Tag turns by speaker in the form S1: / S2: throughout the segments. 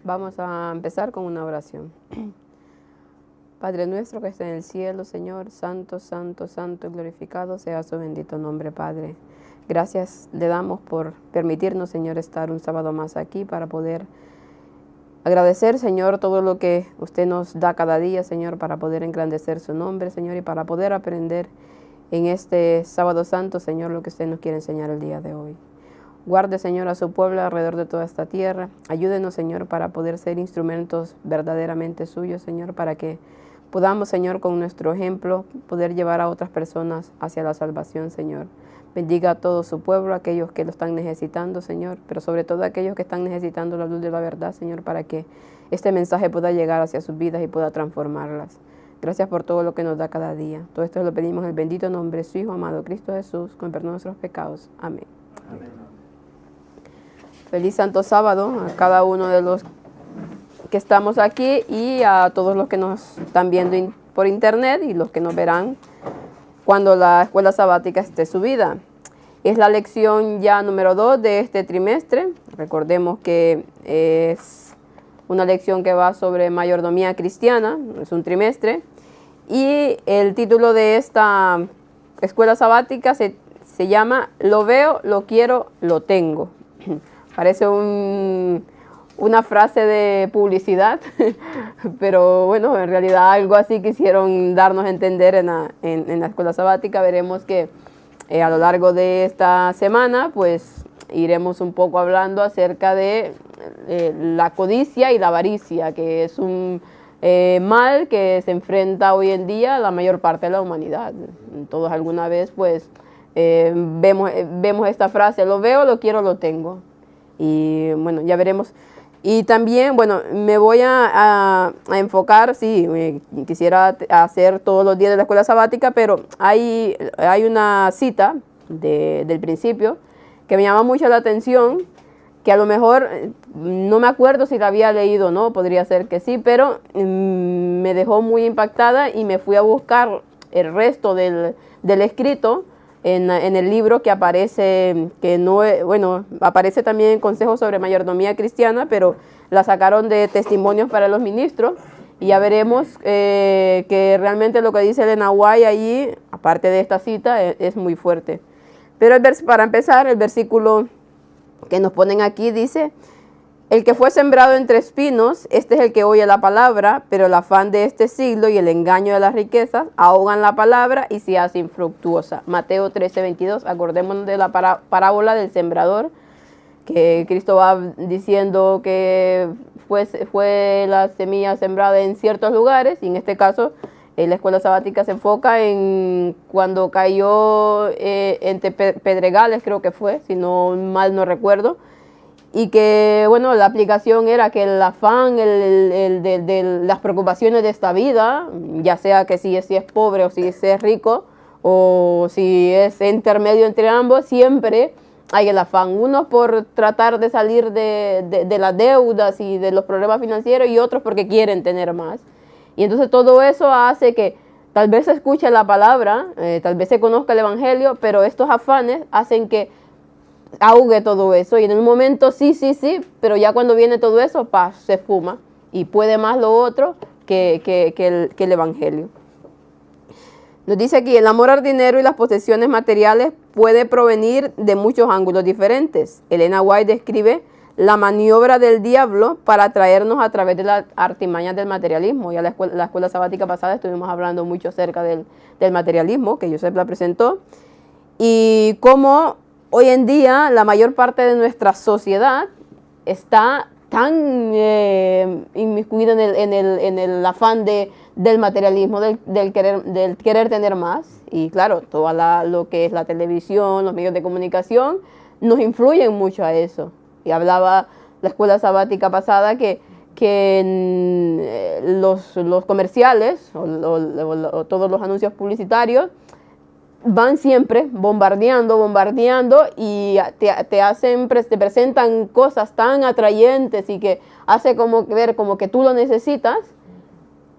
S1: Vamos a empezar con una oración. Padre nuestro que está en el cielo, Señor, santo, santo, santo y glorificado sea su bendito nombre, Padre. Gracias le damos por permitirnos, Señor, estar un sábado más aquí para poder agradecer, Señor, todo lo que usted nos da cada día, Señor, para poder engrandecer su nombre, Señor, y para poder aprender en este sábado santo, Señor, lo que usted nos quiere enseñar el día de hoy. Guarde, Señor, a su pueblo alrededor de toda esta tierra. Ayúdenos, Señor, para poder ser instrumentos verdaderamente suyos, Señor, para que podamos, Señor, con nuestro ejemplo, poder llevar a otras personas hacia la salvación, Señor. Bendiga a todo su pueblo, a aquellos que lo están necesitando, Señor, pero sobre todo a aquellos que están necesitando la luz de la verdad, Señor, para que este mensaje pueda llegar hacia sus vidas y pueda transformarlas. Gracias por todo lo que nos da cada día. Todo esto lo pedimos en el bendito nombre de su Hijo amado, Cristo Jesús, con perdón de nuestros pecados. Amén. Amén. Feliz Santo Sábado a cada uno de los que estamos aquí y a todos los que nos están viendo por internet y los que nos verán cuando la escuela sabática esté subida. Es la lección ya número 2 de este trimestre. Recordemos que es una lección que va sobre mayordomía cristiana, es un trimestre. Y el título de esta escuela sabática se llama Lo veo, lo quiero, lo tengo. Parece una frase de publicidad, pero bueno, en realidad algo así quisieron darnos a entender en la escuela sabática. Veremos que a lo largo de esta semana, pues iremos un poco hablando acerca de la codicia y la avaricia, que es un mal que se enfrenta hoy en día a la mayor parte de la humanidad. Todos alguna vez, pues, vemos esta frase, lo veo, lo quiero, lo tengo. Y bueno, ya veremos. Y también, bueno, me voy a enfocar, sí, quisiera hacer todos los días de la escuela sabática, pero hay una cita del principio que me llama mucho la atención, que a lo mejor no me acuerdo si la había leído o no, podría ser que sí, pero me dejó muy impactada y me fui a buscar el resto del escrito en el libro que aparece, que no, bueno, aparece también consejos sobre mayordomía cristiana, pero la sacaron de testimonios para los ministros, y ya veremos que realmente lo que dice Elena White allí, aparte de esta cita, es muy fuerte. Pero para empezar, el versículo que nos ponen aquí dice: el que fue sembrado entre espinos, este es el que oye la palabra, pero el afán de este siglo y el engaño de las riquezas ahogan la palabra y se hace infructuosa. Mateo 13:22, acordémonos de la parábola del sembrador, que Cristo va diciendo que fue la semilla sembrada en ciertos lugares, y en este caso la escuela sabática se enfoca en cuando cayó entre pedregales, creo que fue, si no mal no recuerdo. Y que, bueno, la aplicación era que el afán, de las preocupaciones de esta vida, ya sea que si es pobre o si es rico, o si es intermedio entre ambos, siempre hay el afán. Unos por tratar de salir de las deudas y de los problemas financieros, y otros porque quieren tener más. Y entonces todo eso hace que tal vez se escuche la palabra, tal vez se conozca el evangelio, pero estos afanes hacen que ahogue todo eso, y en un momento sí, pero ya cuando viene todo eso, se esfuma y puede más lo otro que el evangelio. Nos dice aquí: el amor al dinero y las posesiones materiales puede provenir de muchos ángulos diferentes. Elena White describe la maniobra del diablo para atraernos a través de las artimañas del materialismo. Ya la escuela sabática pasada estuvimos hablando mucho acerca del materialismo, que Joseph la presentó, y cómo hoy en día la mayor parte de nuestra sociedad está tan inmiscuida en el afán del materialismo, del querer tener más. Y claro, todo lo que es la televisión, los medios de comunicación, nos influyen mucho a eso. Y hablaba la escuela sabática pasada que los comerciales o todos los anuncios publicitarios van siempre bombardeando y te presentan cosas tan atrayentes y que hace ver como que tú lo necesitas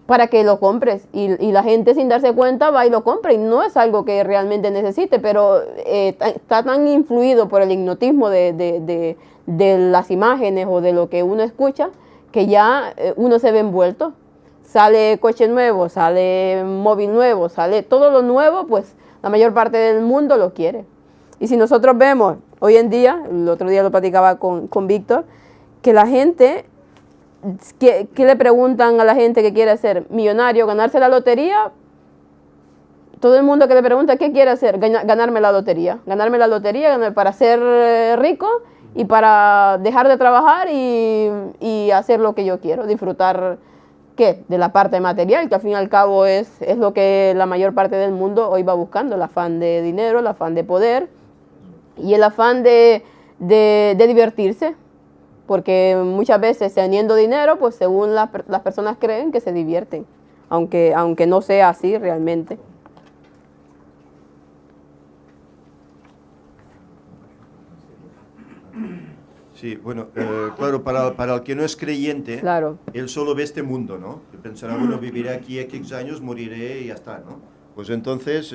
S1: para que lo compres, y la gente sin darse cuenta va y lo compra, y no es algo que realmente necesite, pero está tan influido por el hipnotismo de las imágenes o de lo que uno escucha, que ya uno se ve envuelto. Sale coche nuevo, sale móvil nuevo, sale todo lo nuevo, pues la mayor parte del mundo lo quiere. Y si nosotros vemos hoy en día, el otro día lo platicaba con Víctor, que la gente, ¿qué le preguntan a la gente que quiere ser millonario, ganarse la lotería? Todo el mundo que le pregunta, ¿qué quiere hacer? Ganarme la lotería. Ganarme la lotería para ser rico y para dejar de trabajar y hacer lo que yo quiero, disfrutar, ¿qué? De la parte material, que al fin y al cabo es lo que la mayor parte del mundo hoy va buscando, el afán de dinero, el afán de poder y el afán de divertirse, porque muchas veces teniendo dinero, pues según las personas creen que se divierten, aunque no sea así realmente.
S2: Sí, bueno, claro, para el que no es creyente,
S1: claro,
S2: él solo ve este mundo, ¿no? Y pensará, bueno, viviré aquí X años, moriré y ya está, ¿no? Pues entonces,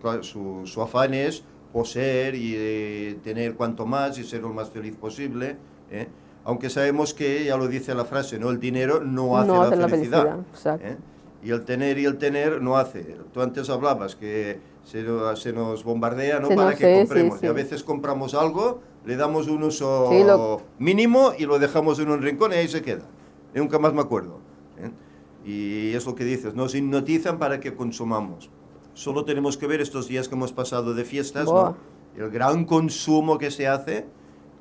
S2: claro, su afán es poseer y tener cuanto más y ser lo más feliz posible, ¿eh? Aunque sabemos que, ya lo dice la frase, ¿no? El dinero no hace la felicidad.
S1: Exacto.
S2: Y el tener no hace. Tú antes hablabas que se nos bombardea, ¿no? Para que compremos.
S1: Sí, sí.
S2: Y a veces compramos algo, le damos un uso mínimo y lo dejamos en un rincón y ahí se queda. Y nunca más me acuerdo, ¿eh? Y es lo que dices, nos hipnotizan para que consumamos. Solo tenemos que ver estos días que hemos pasado de fiestas, ¿no? El gran consumo que se hace,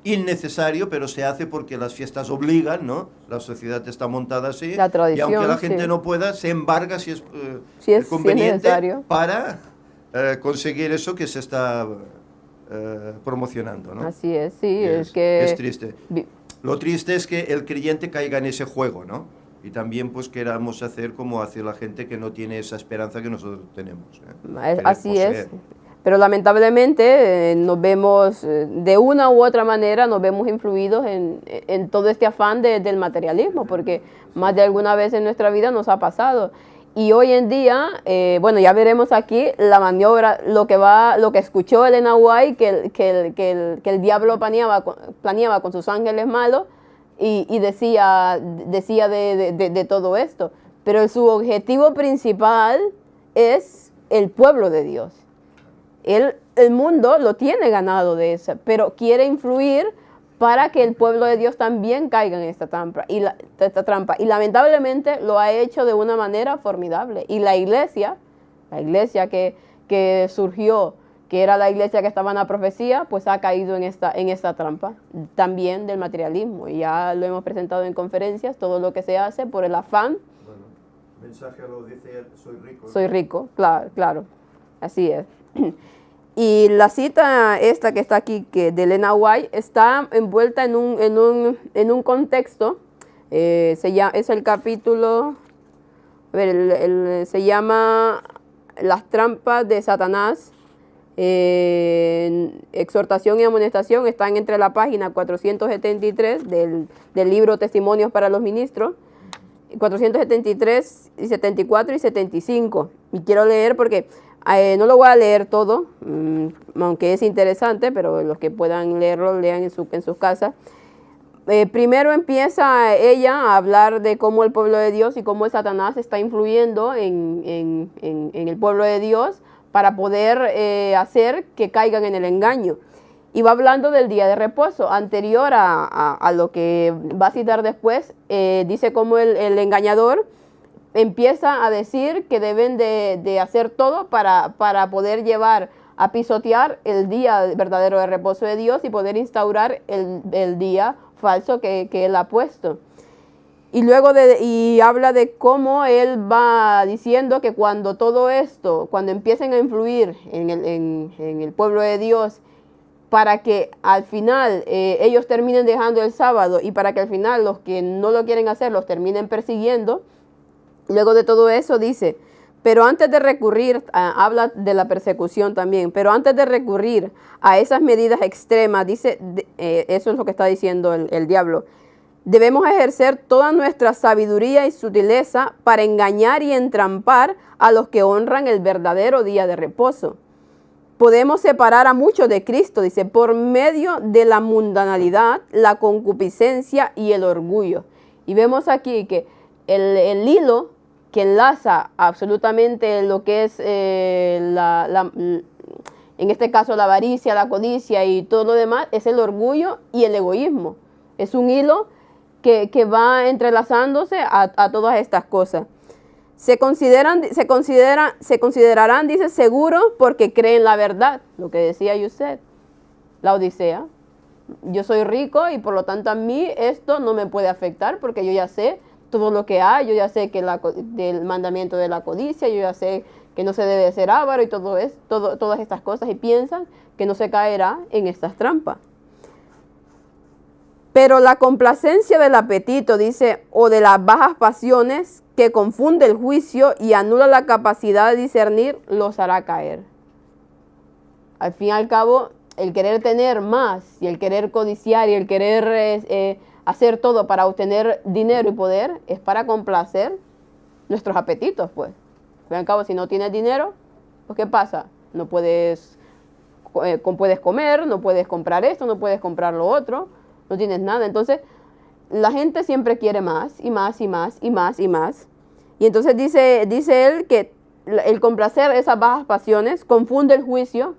S2: innecesario, pero se hace porque las fiestas obligan, ¿no? La sociedad está montada así.
S1: La tradición,
S2: y aunque la gente no pueda, se embarga si es conveniente para conseguir eso que se está promocionando, ¿no?
S1: Así es, sí, es que...
S2: Es triste. Lo triste es que el creyente caiga en ese juego, ¿no? Y también pues queramos hacer como hace la gente que no tiene esa esperanza que nosotros tenemos, ¿eh?
S1: Así es. Pero lamentablemente nos vemos, de una u otra manera, nos vemos influidos en todo este afán del materialismo, porque más de alguna vez en nuestra vida nos ha pasado. Y hoy en día, bueno, ya veremos aquí la maniobra, lo que escuchó Elena White, que el diablo planeaba con sus ángeles malos y decía de todo esto. Pero su objetivo principal es el pueblo de Dios. El mundo lo tiene ganado de eso, pero quiere influir para que el pueblo de Dios también caiga en esta trampa. Y lamentablemente lo ha hecho de una manera formidable. Y la iglesia que surgió, que era la iglesia que estaba en la profecía, pues ha caído en esta trampa también del materialismo. Y ya lo hemos presentado en conferencias, todo lo que se hace por el afán.
S2: Bueno, mensaje lo dice, soy rico.
S1: Soy rico, claro, así es. Y la cita esta que está aquí, que de Elena White, está envuelta en un contexto, es el capítulo, a ver, se llama Las trampas de Satanás, exhortación y amonestación, están entre la página 473 del libro Testimonios para los Ministros, 473, y 74 y 75. Y quiero leer porque... no lo voy a leer todo, aunque es interesante, pero los que puedan leerlo, lean en sus casas. Primero empieza ella a hablar de cómo el pueblo de Dios y cómo Satanás está influyendo en el pueblo de Dios para poder hacer que caigan en el engaño. Y va hablando del día de reposo, anterior a lo que va a citar después. Dice cómo el engañador empieza a decir que deben de hacer todo para poder llevar a pisotear el día verdadero de reposo de Dios y poder instaurar el día falso que él ha puesto. Y luego y habla de cómo él va diciendo que cuando todo esto, cuando empiecen a influir en el pueblo de Dios, para que al final ellos terminen dejando el sábado y para que al final los que no lo quieren hacer los terminen persiguiendo. Luego de todo eso dice, pero antes de recurrir, habla de la persecución también, pero antes de recurrir a esas medidas extremas, dice, eso es lo que está diciendo el diablo, debemos ejercer toda nuestra sabiduría y sutileza para engañar y entrampar a los que honran el verdadero día de reposo. Podemos separar a muchos de Cristo, dice, por medio de la mundanalidad, la concupiscencia y el orgullo. Y vemos aquí que el hilo que enlaza absolutamente lo que es, en este caso, la avaricia, la codicia y todo lo demás, es el orgullo y el egoísmo. Es un hilo que va entrelazándose a todas estas cosas. Se considerarán, dice, seguros porque creen la verdad, lo que decía Yusef, la Odisea. Yo soy rico y por lo tanto a mí esto no me puede afectar porque yo ya sé todo lo que hay, yo ya sé que del mandamiento de la codicia, yo ya sé que no se debe ser avaro y todas estas cosas, y piensan que no se caerá en estas trampas. Pero la complacencia del apetito, dice, o de las bajas pasiones, que confunde el juicio y anula la capacidad de discernir, los hará caer. Al fin y al cabo, el querer tener más y el querer codiciar y el querer hacer todo para obtener dinero y poder es para complacer nuestros apetitos, pues. Al fin y al cabo, si no tienes dinero, pues ¿qué pasa? No puedes comer, no puedes comprar esto, no puedes comprar lo otro, no tienes nada. Entonces, la gente siempre quiere más y más y más y más y más. Y entonces dice él que el complacer esas bajas pasiones confunde el juicio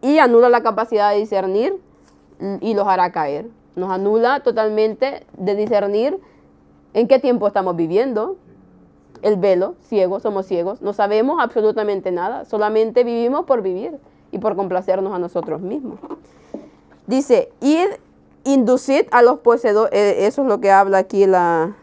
S1: y anula la capacidad de discernir y los hará caer. Nos anula totalmente de discernir en qué tiempo estamos viviendo. El velo, ciegos, somos ciegos, no sabemos absolutamente nada, solamente vivimos por vivir y por complacernos a nosotros mismos. Dice, id, inducid a los poseedores, eso es lo que habla aquí la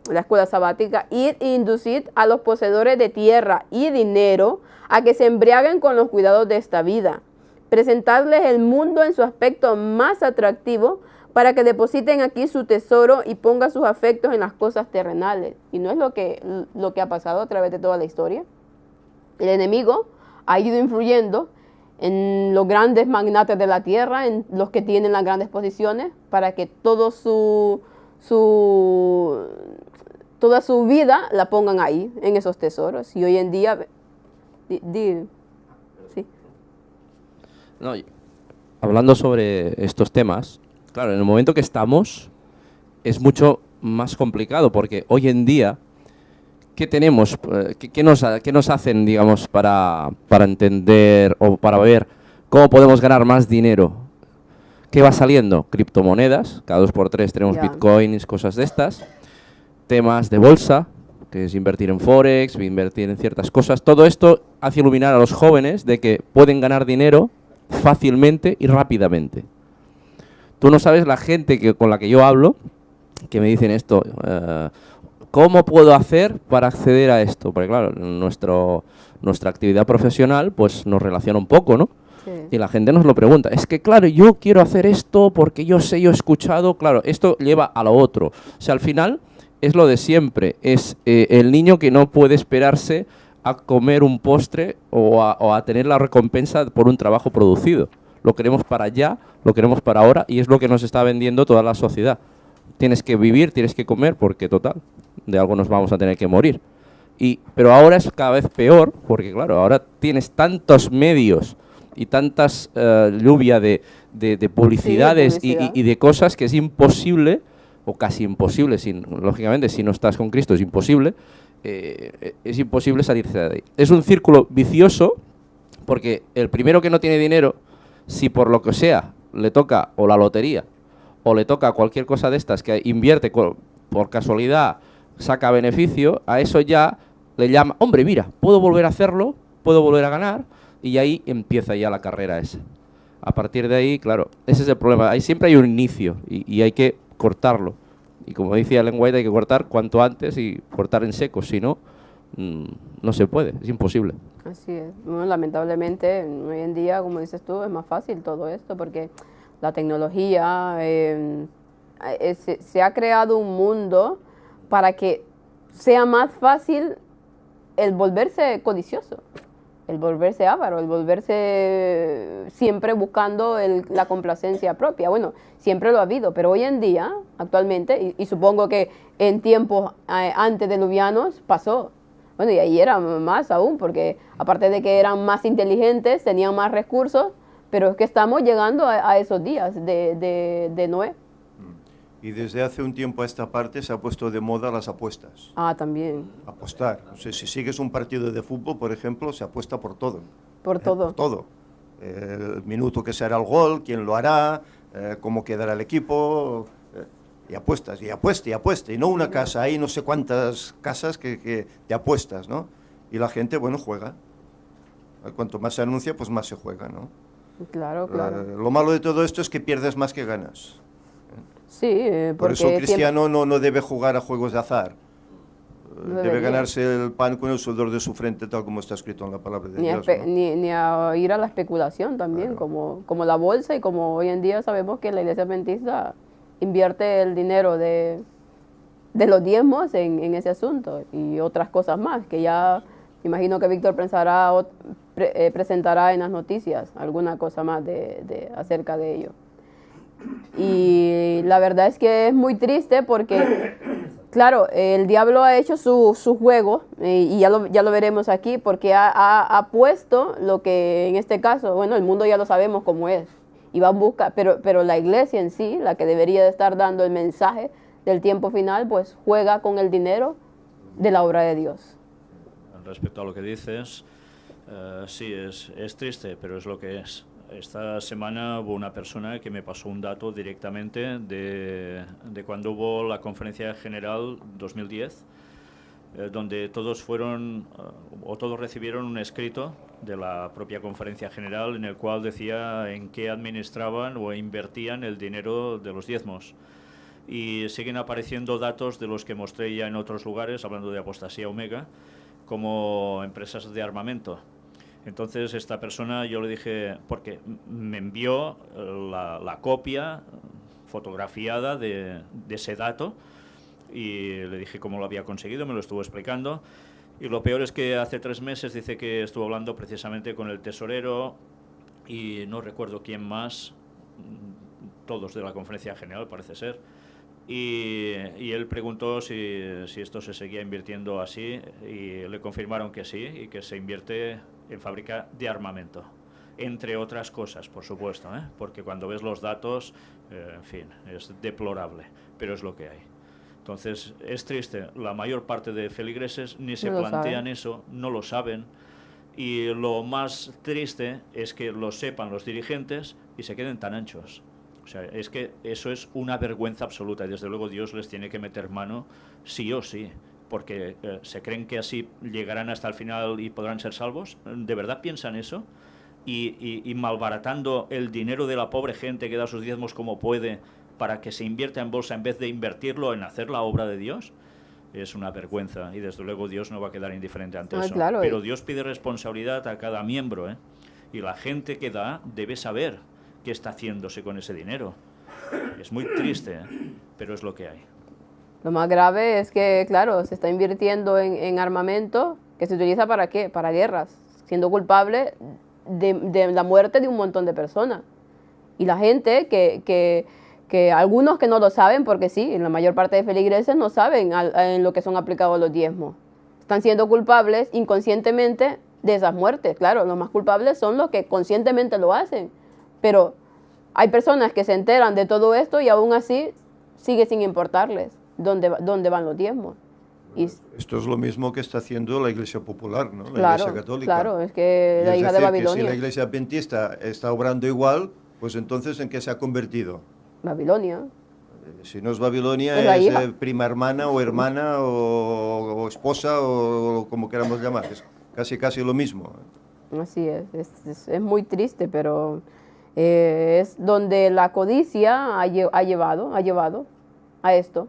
S1: escuela sabática, id, inducid a los poseedores de tierra y dinero a que se embriaguen con los cuidados de esta vida. Presentadles el mundo en su aspecto más atractivo para que depositen aquí su tesoro y pongan sus afectos en las cosas terrenales. Y no es lo que ha pasado a través de toda la historia. El enemigo ha ido influyendo en los grandes magnates de la tierra, en los que tienen las grandes posiciones, para que toda su vida la pongan ahí, en esos tesoros. Y hoy en día... sí.
S3: No, hablando sobre estos temas, claro, en el momento que estamos es mucho más complicado, porque hoy en día, ¿qué tenemos? ¿Qué nos hacen, digamos, para entender o para ver cómo podemos ganar más dinero? ¿Qué va saliendo? Criptomonedas, cada 2x3 tenemos bitcoins, cosas de estas. Temas de bolsa, que es invertir en forex, invertir en ciertas cosas. Todo esto hace iluminar a los jóvenes de que pueden ganar dinero fácilmente y rápidamente. Tú no sabes la gente con la que yo hablo, que me dicen esto, ¿cómo puedo hacer para acceder a esto? Porque claro, nuestra actividad profesional pues nos relaciona un poco, ¿no? Sí. Y la gente nos lo pregunta. Es que claro, yo quiero hacer esto porque yo sé, yo he escuchado, claro, esto lleva a lo otro. O sea, al final es lo de siempre, es el niño que no puede esperarse a comer un postre o a tener la recompensa por un trabajo producido. Lo queremos para allá, lo queremos para ahora, y es lo que nos está vendiendo toda la sociedad. Tienes que vivir, tienes que comer, porque total, de algo nos vamos a tener que morir. Pero ahora es cada vez peor, porque claro, ahora tienes tantos medios y tantas lluvia de publicidades, sí, y de cosas que es imposible, o casi imposible, lógicamente si no estás con Cristo es imposible, salirse de ahí. Es un círculo vicioso, porque el primero que no tiene dinero, si por lo que sea le toca o la lotería o le toca cualquier cosa de estas que invierte por casualidad, saca beneficio, a eso ya le llama, hombre, mira, puedo volver a hacerlo, puedo volver a ganar, y ahí empieza ya la carrera esa. A partir de ahí, claro, ese es el problema. Siempre hay un inicio y hay que cortarlo. Y como decía Ellen White, hay que cortar cuanto antes y cortar en seco, si no, no se puede, es imposible.
S1: Así es. Bueno, lamentablemente, hoy en día, como dices tú, es más fácil todo esto porque la tecnología, se ha creado un mundo para que sea más fácil el volverse codicioso, el volverse avaro, el volverse siempre buscando la complacencia propia. Bueno, siempre lo ha habido, pero hoy en día, actualmente, y supongo que en tiempos antediluvianos pasó. Bueno, y ahí era más aún, porque aparte de que eran más inteligentes, tenían más recursos, pero es que estamos llegando a esos días de Noé.
S2: Y desde hace un tiempo a esta parte se ha puesto de moda las apuestas.
S1: Ah, también.
S2: Apostar. No sé, si sigues un partido de fútbol, por ejemplo, se apuesta por todo.
S1: Por todo.
S2: Por todo. El minuto que será el gol, quién lo hará, cómo quedará el equipo, y apuestas, y apuesta, y apuesta. Y no una casa, hay no sé cuántas casas que te apuestas, ¿no? Y la gente, bueno, juega. Cuanto más se anuncia, pues más se juega, ¿no?
S1: Claro, claro.
S2: Lo malo de todo esto es que pierdes más que ganas.
S1: Sí,
S2: por eso el cristiano no debe jugar a juegos de azar. Debe ganarse el pan con el sudor de su frente, tal como está escrito en la palabra de Dios, ¿no?
S1: ni a ir a la especulación también,
S2: Claro.
S1: como la bolsa y como hoy en día sabemos que la Iglesia Adventista invierte el dinero de los diezmos en ese asunto y otras cosas más, que ya imagino que Víctor presentará en las noticias alguna cosa más acerca de ello. Y la verdad es que es muy triste porque, claro, el diablo ha hecho su juego y ya lo veremos aquí porque ha puesto lo que en este caso, bueno, el mundo ya lo sabemos cómo es y va a buscar, pero la iglesia en sí, la que debería de estar dando el mensaje del tiempo final, pues juega con el dinero de la obra de Dios.
S4: Respecto a lo que dices, sí, es triste, pero es lo que es. Esta semana hubo una persona que me pasó un dato directamente de cuando hubo la Conferencia General 2010, donde todos fueron, o todos recibieron un escrito de la propia Conferencia General en el cual decía en qué administraban o invertían el dinero de los diezmos. Y siguen apareciendo datos de los que mostré ya en otros lugares, hablando de Apostasía Omega, como empresas de armamento. Entonces esta persona, yo le dije, porque me envió la copia fotografiada de ese dato y le dije cómo lo había conseguido, me lo estuvo explicando. Y lo peor es que hace 3 meses dice que estuvo hablando precisamente con el tesorero y no recuerdo quién más, todos de la Conferencia General parece ser. Y él preguntó si esto se seguía invirtiendo así y le confirmaron que sí y que se invierte en fábrica de armamento, entre otras cosas, por supuesto, porque cuando ves los datos, en fin, es deplorable, pero es lo que hay. Entonces, es triste, la mayor parte de feligreses ni se plantean eso, no lo saben, y lo más triste es que lo sepan los dirigentes y se queden tan anchos. O sea, es que eso es una vergüenza absoluta y desde luego Dios les tiene que meter mano sí o sí, porque se creen que así llegarán hasta el final y podrán ser salvos. ¿De verdad piensan eso? Y malbaratando el dinero de la pobre gente que da sus diezmos como puede para que se invierta en bolsa en vez de invertirlo en hacer la obra de Dios, es una vergüenza y desde luego Dios no va a quedar indiferente ante eso.
S1: Claro,
S4: pero Dios pide responsabilidad a cada miembro, y la gente que da debe saber qué está haciéndose con ese dinero. Es muy triste, pero es lo que hay.
S1: Lo más grave es que, claro, se está invirtiendo en armamento que se utiliza ¿para qué? Para guerras, siendo culpable de la muerte de un montón de personas. Y la gente que algunos que no lo saben, porque sí, en la mayor parte de feligreses no saben en lo que son aplicados los diezmos. Están siendo culpables inconscientemente de esas muertes. Claro, los más culpables son los que conscientemente lo hacen. Pero hay personas que se enteran de todo esto y aún así sigue sin importarles dónde van los diezmos. Y
S2: esto es lo mismo que está haciendo la Iglesia Popular, ¿no? La
S1: claro,
S2: Iglesia Católica.
S1: Claro, es que la hija de Babilonia.
S2: Que si la Iglesia Adventista está obrando igual, pues entonces ¿en qué se ha convertido?
S1: Babilonia.
S2: Si no es Babilonia, es prima hermana o hermana o esposa o como queramos llamar. Es casi lo mismo.
S1: Así es muy triste, pero es donde la codicia ha llevado a esto.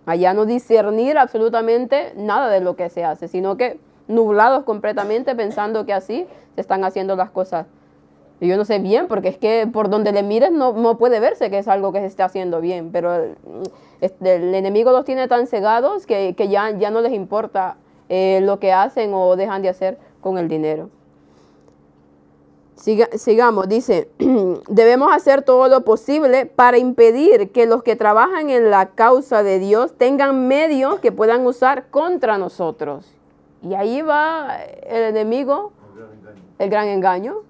S1: Allá no discernir absolutamente nada de lo que se hace, sino que nublados completamente pensando que así se están haciendo las cosas. Y yo no sé bien, porque es que por donde le mires no puede verse que es algo que se está haciendo bien, pero el enemigo los tiene tan cegados que ya no les importa lo que hacen o dejan de hacer con el dinero. Sigamos, dice, debemos hacer todo lo posible para impedir que los que trabajan en la causa de Dios tengan medios que puedan usar contra nosotros. Y ahí va el enemigo, el gran engaño.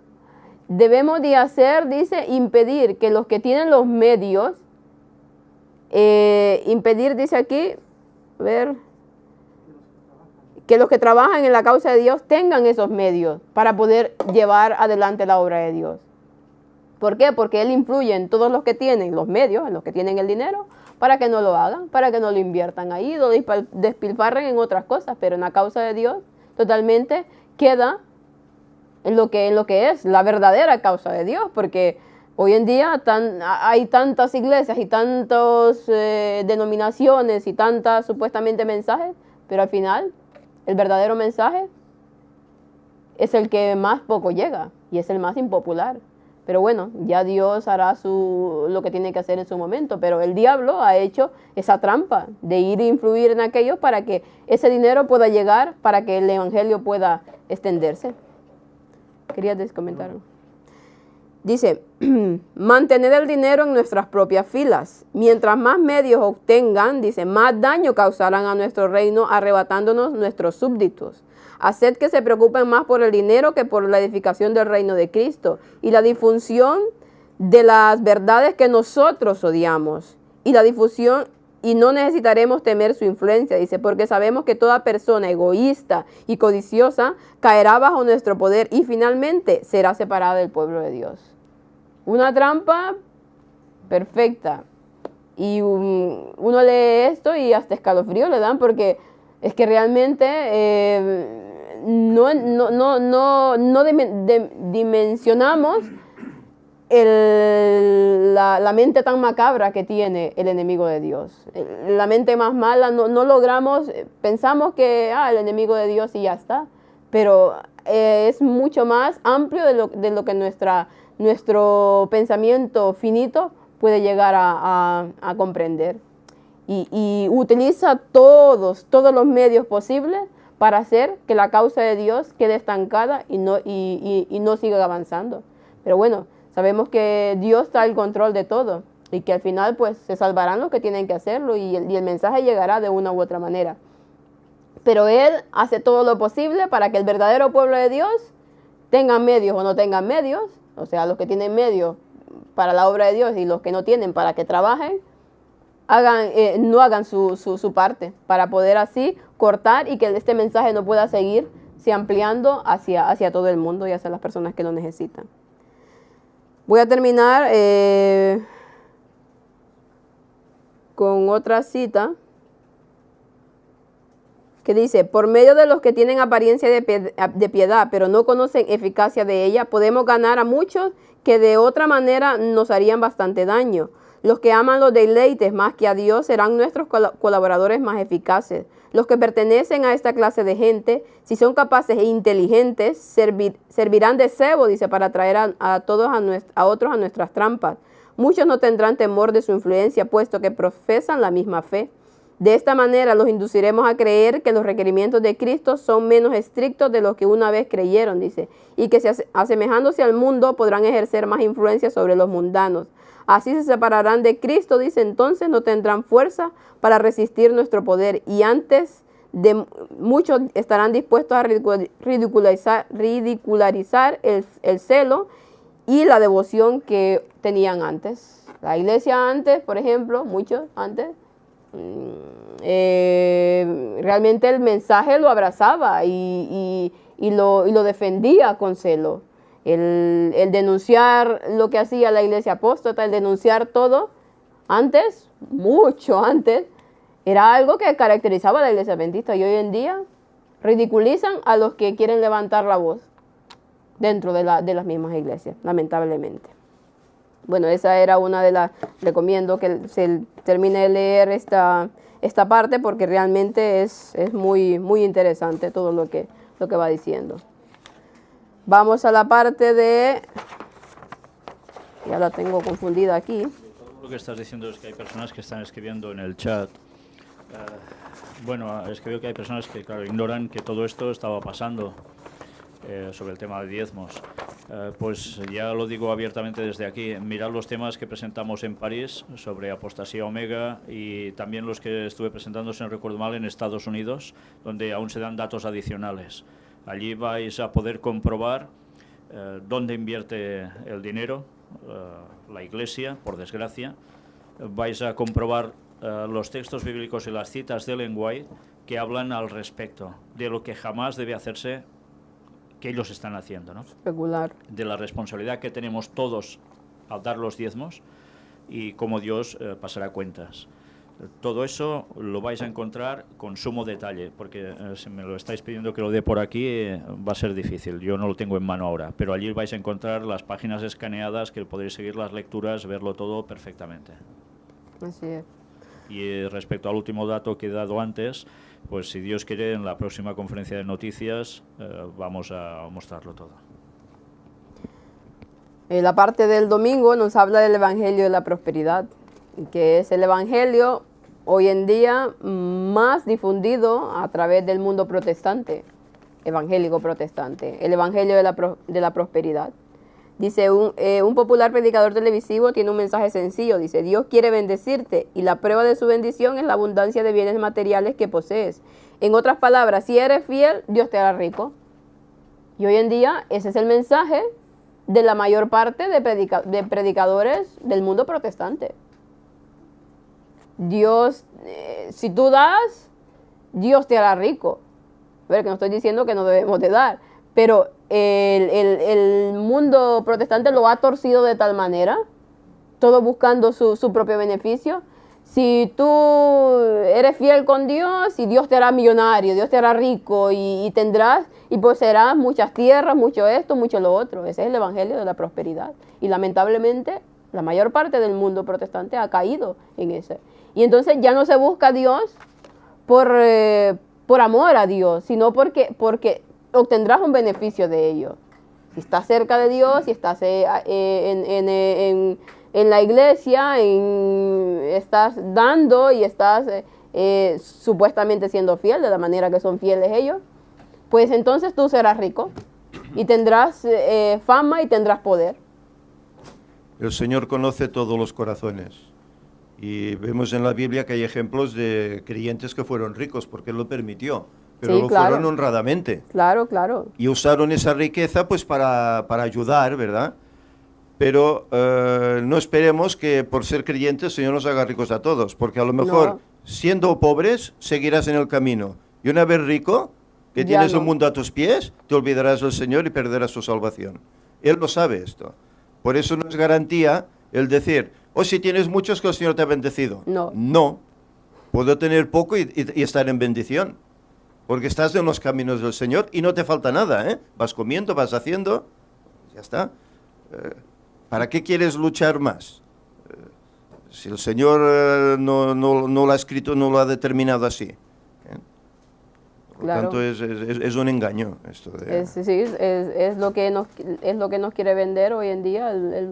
S1: Debemos de hacer, dice, impedir que los que tienen los medios impedir, dice aquí, a ver, que los que trabajan en la causa de Dios tengan esos medios para poder llevar adelante la obra de Dios. ¿Por qué? Porque Él influye en todos los que tienen los medios, en los que tienen el dinero, para que no lo hagan, para que no lo inviertan ahí, lo despilfarren en otras cosas, pero en la causa de Dios totalmente queda en lo que es la verdadera causa de Dios, porque hoy en día hay tantas iglesias y tantas denominaciones y tantas supuestamente mensajes, pero al final el verdadero mensaje es el que más poco llega y es el más impopular. Pero bueno, ya Dios hará lo que tiene que hacer en su momento, pero el diablo ha hecho esa trampa de ir a influir en aquellos para que ese dinero pueda llegar, para que el evangelio pueda extenderse. ¿Querías comentar? Dice, mantener el dinero en nuestras propias filas. Mientras más medios obtengan, dice, más daño causarán a nuestro reino, arrebatándonos nuestros súbditos. Haced que se preocupen más por el dinero que por la edificación del reino de Cristo y la difusión de las verdades que nosotros odiamos. Y la difusión, y no necesitaremos temer su influencia, dice, porque sabemos que toda persona egoísta y codiciosa caerá bajo nuestro poder y finalmente será separada del pueblo de Dios. Una trampa perfecta. Y uno lee esto y hasta escalofrío le dan, porque es que realmente no dimensionamos la mente tan macabra que tiene el enemigo de Dios. La mente más mala, no logramos, pensamos que el enemigo de Dios y ya está, pero es mucho más amplio de lo que nuestro pensamiento finito puede llegar a comprender. Y utiliza todos los medios posibles para hacer que la causa de Dios quede estancada y no siga avanzando. Pero bueno, sabemos que Dios está al control de todo y que al final pues se salvarán los que tienen que hacerlo y el mensaje llegará de una u otra manera. Pero Él hace todo lo posible para que el verdadero pueblo de Dios tengan medios o no tengan medios, o sea, los que tienen medios para la obra de Dios y los que no tienen para que trabajen, no hagan su parte para poder así cortar y que este mensaje no pueda seguirse ampliando hacia todo el mundo y hacia las personas que lo necesitan. Voy a terminar con otra cita que dice, por medio de los que tienen apariencia de piedad, pero no conocen eficacia de ella, podemos ganar a muchos que de otra manera nos harían bastante daño. Los que aman los deleites más que a Dios serán nuestros colaboradores más eficaces. Los que pertenecen a esta clase de gente, si son capaces e inteligentes, servirán de cebo, dice, para atraer a otros a nuestras trampas. Muchos no tendrán temor de su influencia, puesto que profesan la misma fe. De esta manera los induciremos a creer que los requerimientos de Cristo son menos estrictos de los que una vez creyeron, dice, y que asemejándose al mundo podrán ejercer más influencia sobre los mundanos. Así se separarán de Cristo, dice, entonces no tendrán fuerza para resistir nuestro poder y antes de muchos estarán dispuestos a ridicularizar el celo y la devoción que tenían antes. La iglesia antes, por ejemplo, muchos antes, realmente el mensaje lo abrazaba y lo defendía con celo. El denunciar lo que hacía la iglesia apóstata, el denunciar todo, antes, mucho antes, era algo que caracterizaba a la iglesia adventista y hoy en día ridiculizan a los que quieren levantar la voz dentro de las mismas iglesias, lamentablemente. Bueno, esa era una de las, recomiendo que se termine de leer esta parte porque realmente es muy, muy interesante todo lo que va diciendo. Vamos a la parte de, ya la tengo confundida aquí.
S4: Lo que estás diciendo es que hay personas que están escribiendo en el chat. Bueno, es que veo que hay personas que, claro, ignoran que todo esto estaba pasando sobre el tema de diezmos. Pues ya lo digo abiertamente desde aquí, mirad los temas que presentamos en París sobre apostasía omega y también los que estuve presentando, si no recuerdo mal, en Estados Unidos, donde aún se dan datos adicionales. Allí vais a poder comprobar dónde invierte el dinero la Iglesia, por desgracia, vais a comprobar los textos bíblicos y las citas de Ellen White que hablan al respecto de lo que jamás debe hacerse, que ellos están haciendo, ¿no?
S1: Regular.
S4: De la responsabilidad que tenemos todos al dar los diezmos y cómo Dios pasará cuentas. Todo eso lo vais a encontrar con sumo detalle, porque si me lo estáis pidiendo que lo dé por aquí, va a ser difícil. Yo no lo tengo en mano ahora, pero allí vais a encontrar las páginas escaneadas, que podréis seguir las lecturas, verlo todo perfectamente.
S1: Así es.
S4: Y respecto al último dato que he dado antes, pues si Dios quiere, en la próxima conferencia de noticias vamos a mostrarlo todo.
S1: La parte del domingo nos habla del Evangelio de la Prosperidad, que es el Evangelio hoy en día más difundido a través del mundo protestante, evangélico protestante, el Evangelio de la Prosperidad. Dice, un popular predicador televisivo tiene un mensaje sencillo, dice, Dios quiere bendecirte y la prueba de su bendición es la abundancia de bienes materiales que posees. En otras palabras, si eres fiel, Dios te hará rico. Y hoy en día ese es el mensaje de la mayor parte de predicadores del mundo protestante. Dios, si tú das, Dios te hará rico. A ver, que no estoy diciendo que no debemos de dar, pero el mundo protestante lo ha torcido de tal manera, todo buscando su propio beneficio. Si tú eres fiel con Dios, y Dios te hará millonario, Dios te hará rico y tendrás y poseerás muchas tierras, mucho esto, mucho lo otro. Ese es el Evangelio de la Prosperidad. Y lamentablemente la mayor parte del mundo protestante ha caído en ese. Y entonces ya no se busca a Dios por amor a Dios, sino porque obtendrás un beneficio de ello. Si estás cerca de Dios, si estás en la iglesia, estás dando y estás supuestamente siendo fiel de la manera que son fieles ellos, pues entonces tú serás rico y tendrás fama y tendrás poder.
S2: El Señor conoce todos los corazones y vemos en la Biblia que hay ejemplos de creyentes que fueron ricos porque Él lo permitió. Pero
S1: Sí,
S2: lo
S1: claro.
S2: fueron honradamente.
S1: Claro, claro.
S2: Y usaron esa riqueza pues para ayudar, ¿verdad? Pero no esperemos que por ser creyentes el Señor nos haga ricos a todos, porque a lo mejor
S1: No.
S2: siendo pobres seguirás en el camino. Y una vez rico, que
S1: Ya
S2: tienes
S1: no.
S2: el mundo a tus pies, te olvidarás del Señor y perderás tu salvación. Él lo sabe esto. Por eso no es garantía el decir, si tienes muchos que el Señor te ha bendecido.
S1: No.
S2: No. Puedo tener poco y estar en bendición. Porque estás en los caminos del Señor y no te falta nada, ¿eh? Vas comiendo, vas haciendo, ya está. ¿Para qué quieres luchar más? Si el Señor no lo ha escrito, no lo ha determinado así. Por lo tanto, es un engaño esto.
S1: Es lo que nos quiere vender hoy en día el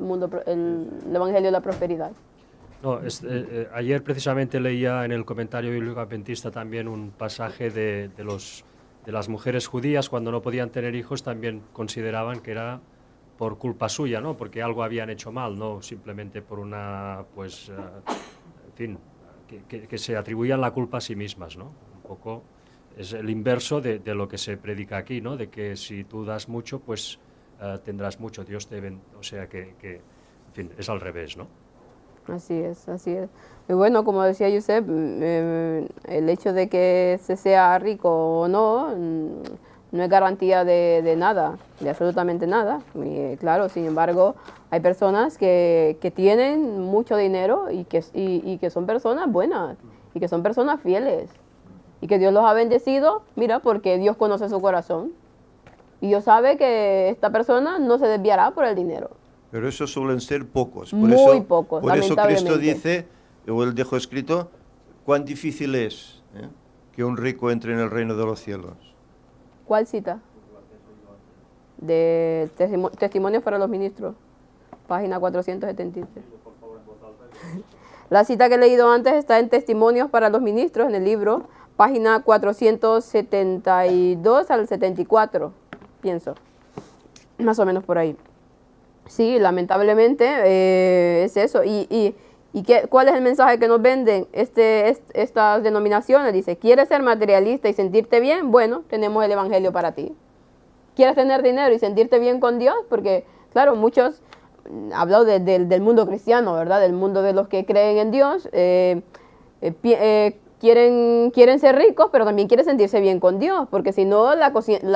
S1: Evangelio de la Prosperidad.
S5: No, ayer precisamente leía en el comentario bíblico adventista también un pasaje de las mujeres judías cuando no podían tener hijos también consideraban que era por culpa suya, ¿no? Porque algo habían hecho mal, no simplemente por una, pues, en fin, que se atribuían la culpa a sí mismas, ¿no? Un poco es el inverso de lo que se predica aquí, ¿no? De que si tú das mucho, pues tendrás mucho, Dios te o sea que, en fin, es al revés, ¿no?
S1: Así es, así es. Y bueno, como decía Josep, el hecho de que se sea rico o no, no es garantía de nada, de absolutamente nada. Y, claro, sin embargo, hay personas que tienen mucho dinero y que son personas buenas y que son personas fieles y que Dios los ha bendecido, mira, porque Dios conoce su corazón y Dios sabe que esta persona no se desviará por el dinero.
S2: Pero esos suelen ser pocos.
S1: Muy pocos,
S2: Por eso
S1: lamentablemente.
S2: Cristo dice, o Él dejó escrito, cuán difícil es que un rico entre en el reino de los cielos.
S1: ¿Cuál cita? De Testimonios para los Ministros, página 473. La cita que he leído antes está en Testimonios para los Ministros, en el libro, página 472 al 74, pienso, más o menos por ahí. Sí, lamentablemente es eso. ¿Y cuál es el mensaje que nos venden estas denominaciones? Dice, ¿quieres ser materialista y sentirte bien? Bueno, tenemos el Evangelio para ti. ¿Quieres tener dinero y sentirte bien con Dios? Porque, claro, muchos hablo del mundo cristiano, ¿verdad? Del mundo de los que creen en Dios, quieren ser ricos, pero también quieren sentirse bien con Dios, porque si no la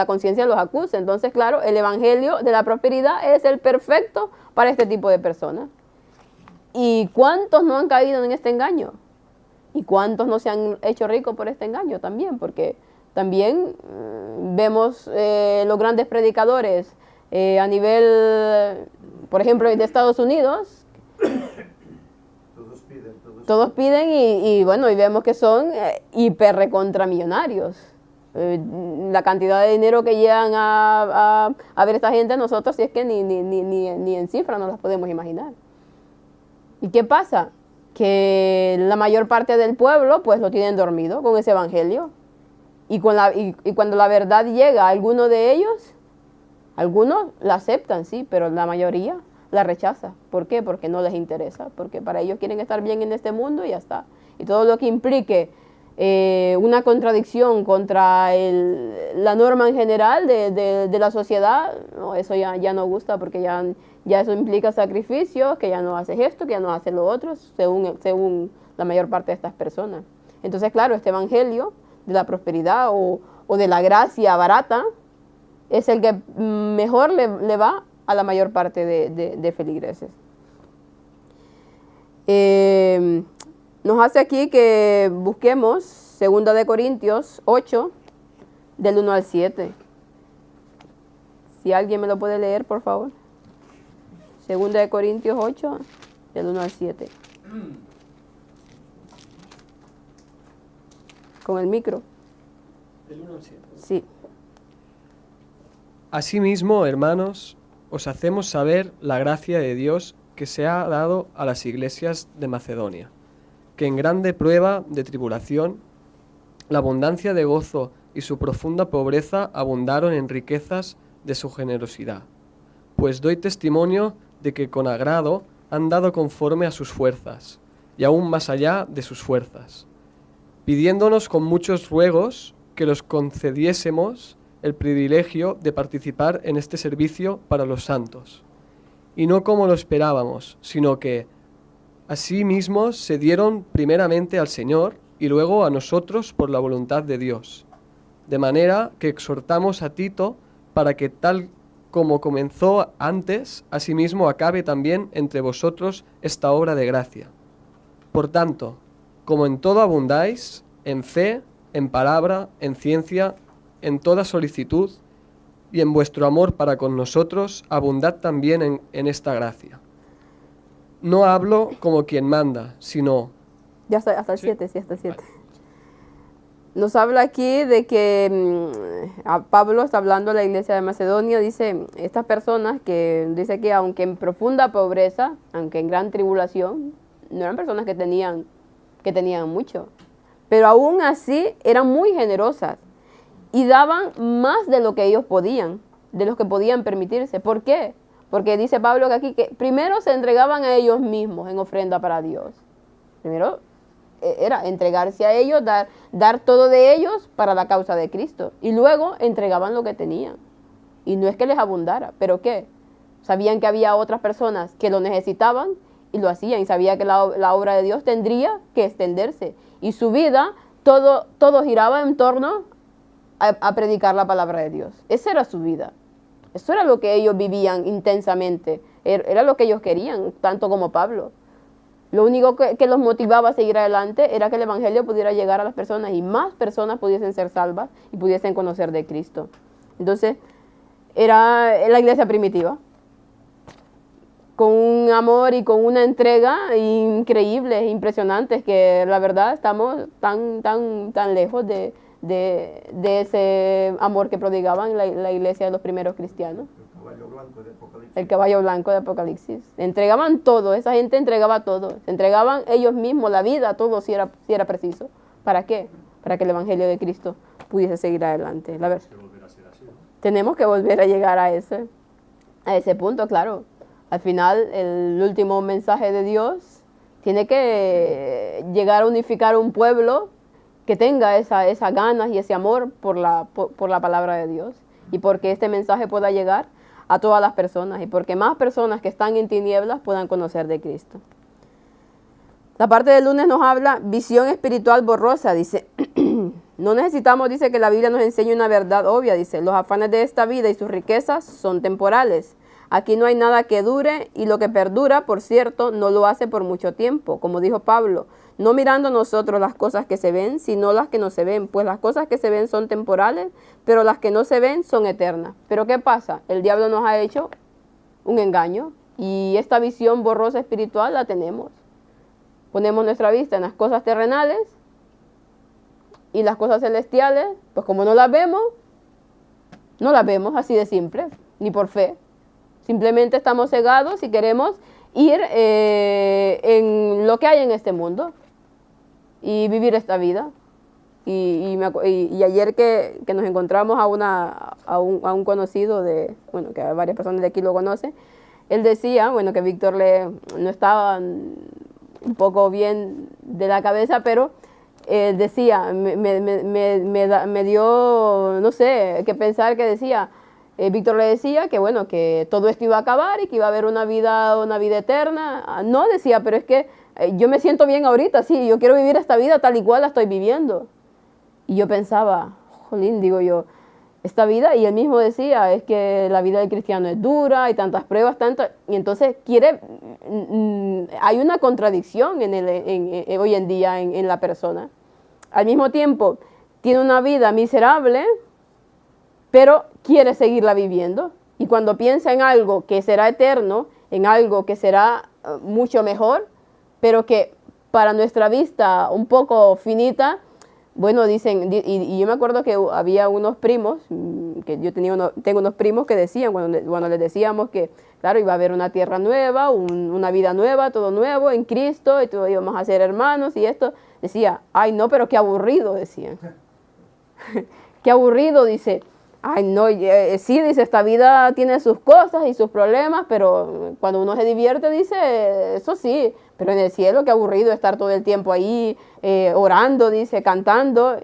S1: conciencia los acusa. Entonces, claro, el evangelio de la prosperidad es el perfecto para este tipo de personas. ¿Y cuántos no han caído en este engaño? ¿Y cuántos no se han hecho ricos por este engaño también? Porque también vemos los grandes predicadores a nivel, por ejemplo, de Estados Unidos. Todos piden y bueno, y vemos que son hiper recontramillonarios. La cantidad de dinero que llegan a ver esta gente, nosotros si es que ni en cifras no las podemos imaginar. ¿Y qué pasa? Que la mayor parte del pueblo pues lo tienen dormido con ese evangelio. Y cuando la verdad llega a alguno de ellos, algunos la aceptan, sí, pero la mayoría la rechaza. ¿Por qué? Porque no les interesa, porque para ellos quieren estar bien en este mundo y ya está. Y todo lo que implique una contradicción contra la norma en general de la sociedad, no, eso ya no gusta, porque ya eso implica sacrificios, que ya no haces esto, que ya no haces lo otro, según la mayor parte de estas personas. Entonces, claro, este evangelio de la prosperidad o de la gracia barata es el que mejor le va a la mayor parte de feligreses. Nos hace aquí que busquemos 2 de Corintios 8, del 1 al 7. Si alguien me lo puede leer, por favor. 2 de Corintios 8, del 1 al 7. Con el micro.
S6: Del 1 al 7.
S1: Sí.
S6: Asimismo, hermanos, os hacemos saber la gracia de Dios que se ha dado a las iglesias de Macedonia, que en grande prueba de tribulación, la abundancia de gozo y su profunda pobreza abundaron en riquezas de su generosidad. Pues doy testimonio de que con agrado han dado conforme a sus fuerzas, y aún más allá de sus fuerzas, pidiéndonos con muchos ruegos que los concediésemos el privilegio de participar en este servicio para los santos. Y no como lo esperábamos, sino que así mismos se dieron primeramente al Señor y luego a nosotros por la voluntad de Dios. De manera que exhortamos a Tito para que tal como comenzó antes, asimismo acabe también entre vosotros esta obra de gracia. Por tanto, como en todo abundáis, en fe, en palabra, en ciencia, en toda solicitud, y en vuestro amor para con nosotros, abundad también en esta gracia. No hablo como quien manda, sino...
S1: Ya está, hasta el 7, sí, hasta el 7. Nos habla aquí de que Pablo está hablando a la iglesia de Macedonia, dice, estas personas que, dice que aunque en profunda pobreza, aunque en gran tribulación, no eran personas que tenían mucho, pero aún así eran muy generosas y daban más de lo que ellos podían, de lo que podían permitirse. ¿Por qué? Porque dice Pablo que aquí que primero se entregaban a ellos mismos en ofrenda para Dios. Primero era entregarse a ellos, dar todo de ellos para la causa de Cristo. Y luego entregaban lo que tenían. Y no es que les abundara, pero ¿qué? Sabían que había otras personas que lo necesitaban y lo hacían. Y sabía que la obra de Dios tendría que extenderse. Y su vida, todo giraba en torno a predicar la palabra de Dios. Esa era su vida. Eso era lo que ellos vivían intensamente. Era lo que ellos querían, tanto como Pablo. Lo único que los motivaba a seguir adelante era que el evangelio pudiera llegar a las personas y más personas pudiesen ser salvas y pudiesen conocer de Cristo. Entonces, era la iglesia primitiva, con un amor y con una entrega increíbles, impresionantes, que la verdad estamos tan lejos de ese amor que prodigaban la iglesia de los primeros cristianos. El caballo blanco de Apocalipsis. Entregaban todo, esa gente entregaba todo. Se entregaban ellos mismos, la vida, todo si era preciso. ¿Para qué? Para que el evangelio de Cristo pudiese seguir adelante. Tenemos que volver a llegar a ese punto, claro. Al final, el último mensaje de Dios tiene que llegar a unificar un pueblo que tenga esas ganas y ese amor por la palabra de Dios. Y porque este mensaje pueda llegar a todas las personas y porque más personas que están en tinieblas puedan conocer de Cristo. La parte del lunes nos habla visión espiritual borrosa, dice. No necesitamos, dice, que la Biblia nos enseñe una verdad obvia, dice. Los afanes de esta vida y sus riquezas son temporales. Aquí no hay nada que dure y lo que perdura, por cierto, no lo hace por mucho tiempo. Como dijo Pablo, no mirando nosotros las cosas que se ven, sino las que no se ven. Pues las cosas que se ven son temporales, pero las que no se ven son eternas. Pero ¿qué pasa? El diablo nos ha hecho un engaño y esta visión borrosa espiritual la tenemos. Ponemos nuestra vista en las cosas terrenales y las cosas celestiales, pues como no las vemos así de simple, ni por fe. Simplemente estamos cegados y queremos ir en lo que hay en este mundo y vivir esta vida. Y ayer que nos encontramos a un conocido, que varias personas de aquí lo conocen, él decía, que Víctor no estaba un poco bien de la cabeza, pero decía, me dio, no sé, qué pensar, que decía, Víctor le decía que todo esto iba a acabar y que iba a haber una vida eterna. No, decía, pero es que yo me siento bien ahorita, sí, yo quiero vivir esta vida tal y cual la estoy viviendo. Y yo pensaba, jolín, digo yo, esta vida, y él mismo decía, es que la vida del cristiano es dura, hay tantas pruebas, y entonces hay una contradicción hoy en día en la persona. Al mismo tiempo, tiene una vida miserable, pero quiere seguirla viviendo. Y cuando piensa en algo que será eterno, en algo que será mucho mejor, pero que para nuestra vista un poco finita, dicen, y yo me acuerdo que había unos primos, que yo tengo unos primos que decían, cuando les decíamos que, claro, iba a haber una tierra nueva, una vida nueva, todo nuevo en Cristo, y todos íbamos a ser hermanos, y esto, decía, ay no, pero qué aburrido, decían. Qué aburrido, dice. Ay, no, sí, dice, esta vida tiene sus cosas y sus problemas, pero cuando uno se divierte, dice, eso sí, pero en el cielo, qué aburrido estar todo el tiempo ahí orando, dice, cantando.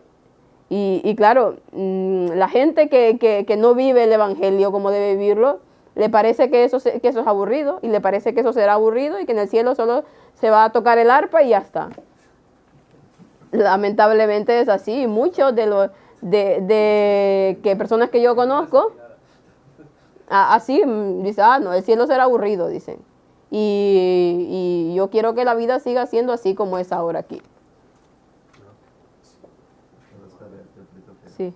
S1: Y claro, la gente que no vive el evangelio como debe vivirlo, le parece que eso es aburrido, y le parece que eso será aburrido, y que en el cielo solo se va a tocar el arpa y ya está. Lamentablemente es así, y muchos de que personas que yo conozco, así, dice, no, el cielo será aburrido, dicen. Y yo quiero que la vida siga siendo así como es ahora aquí. Sí.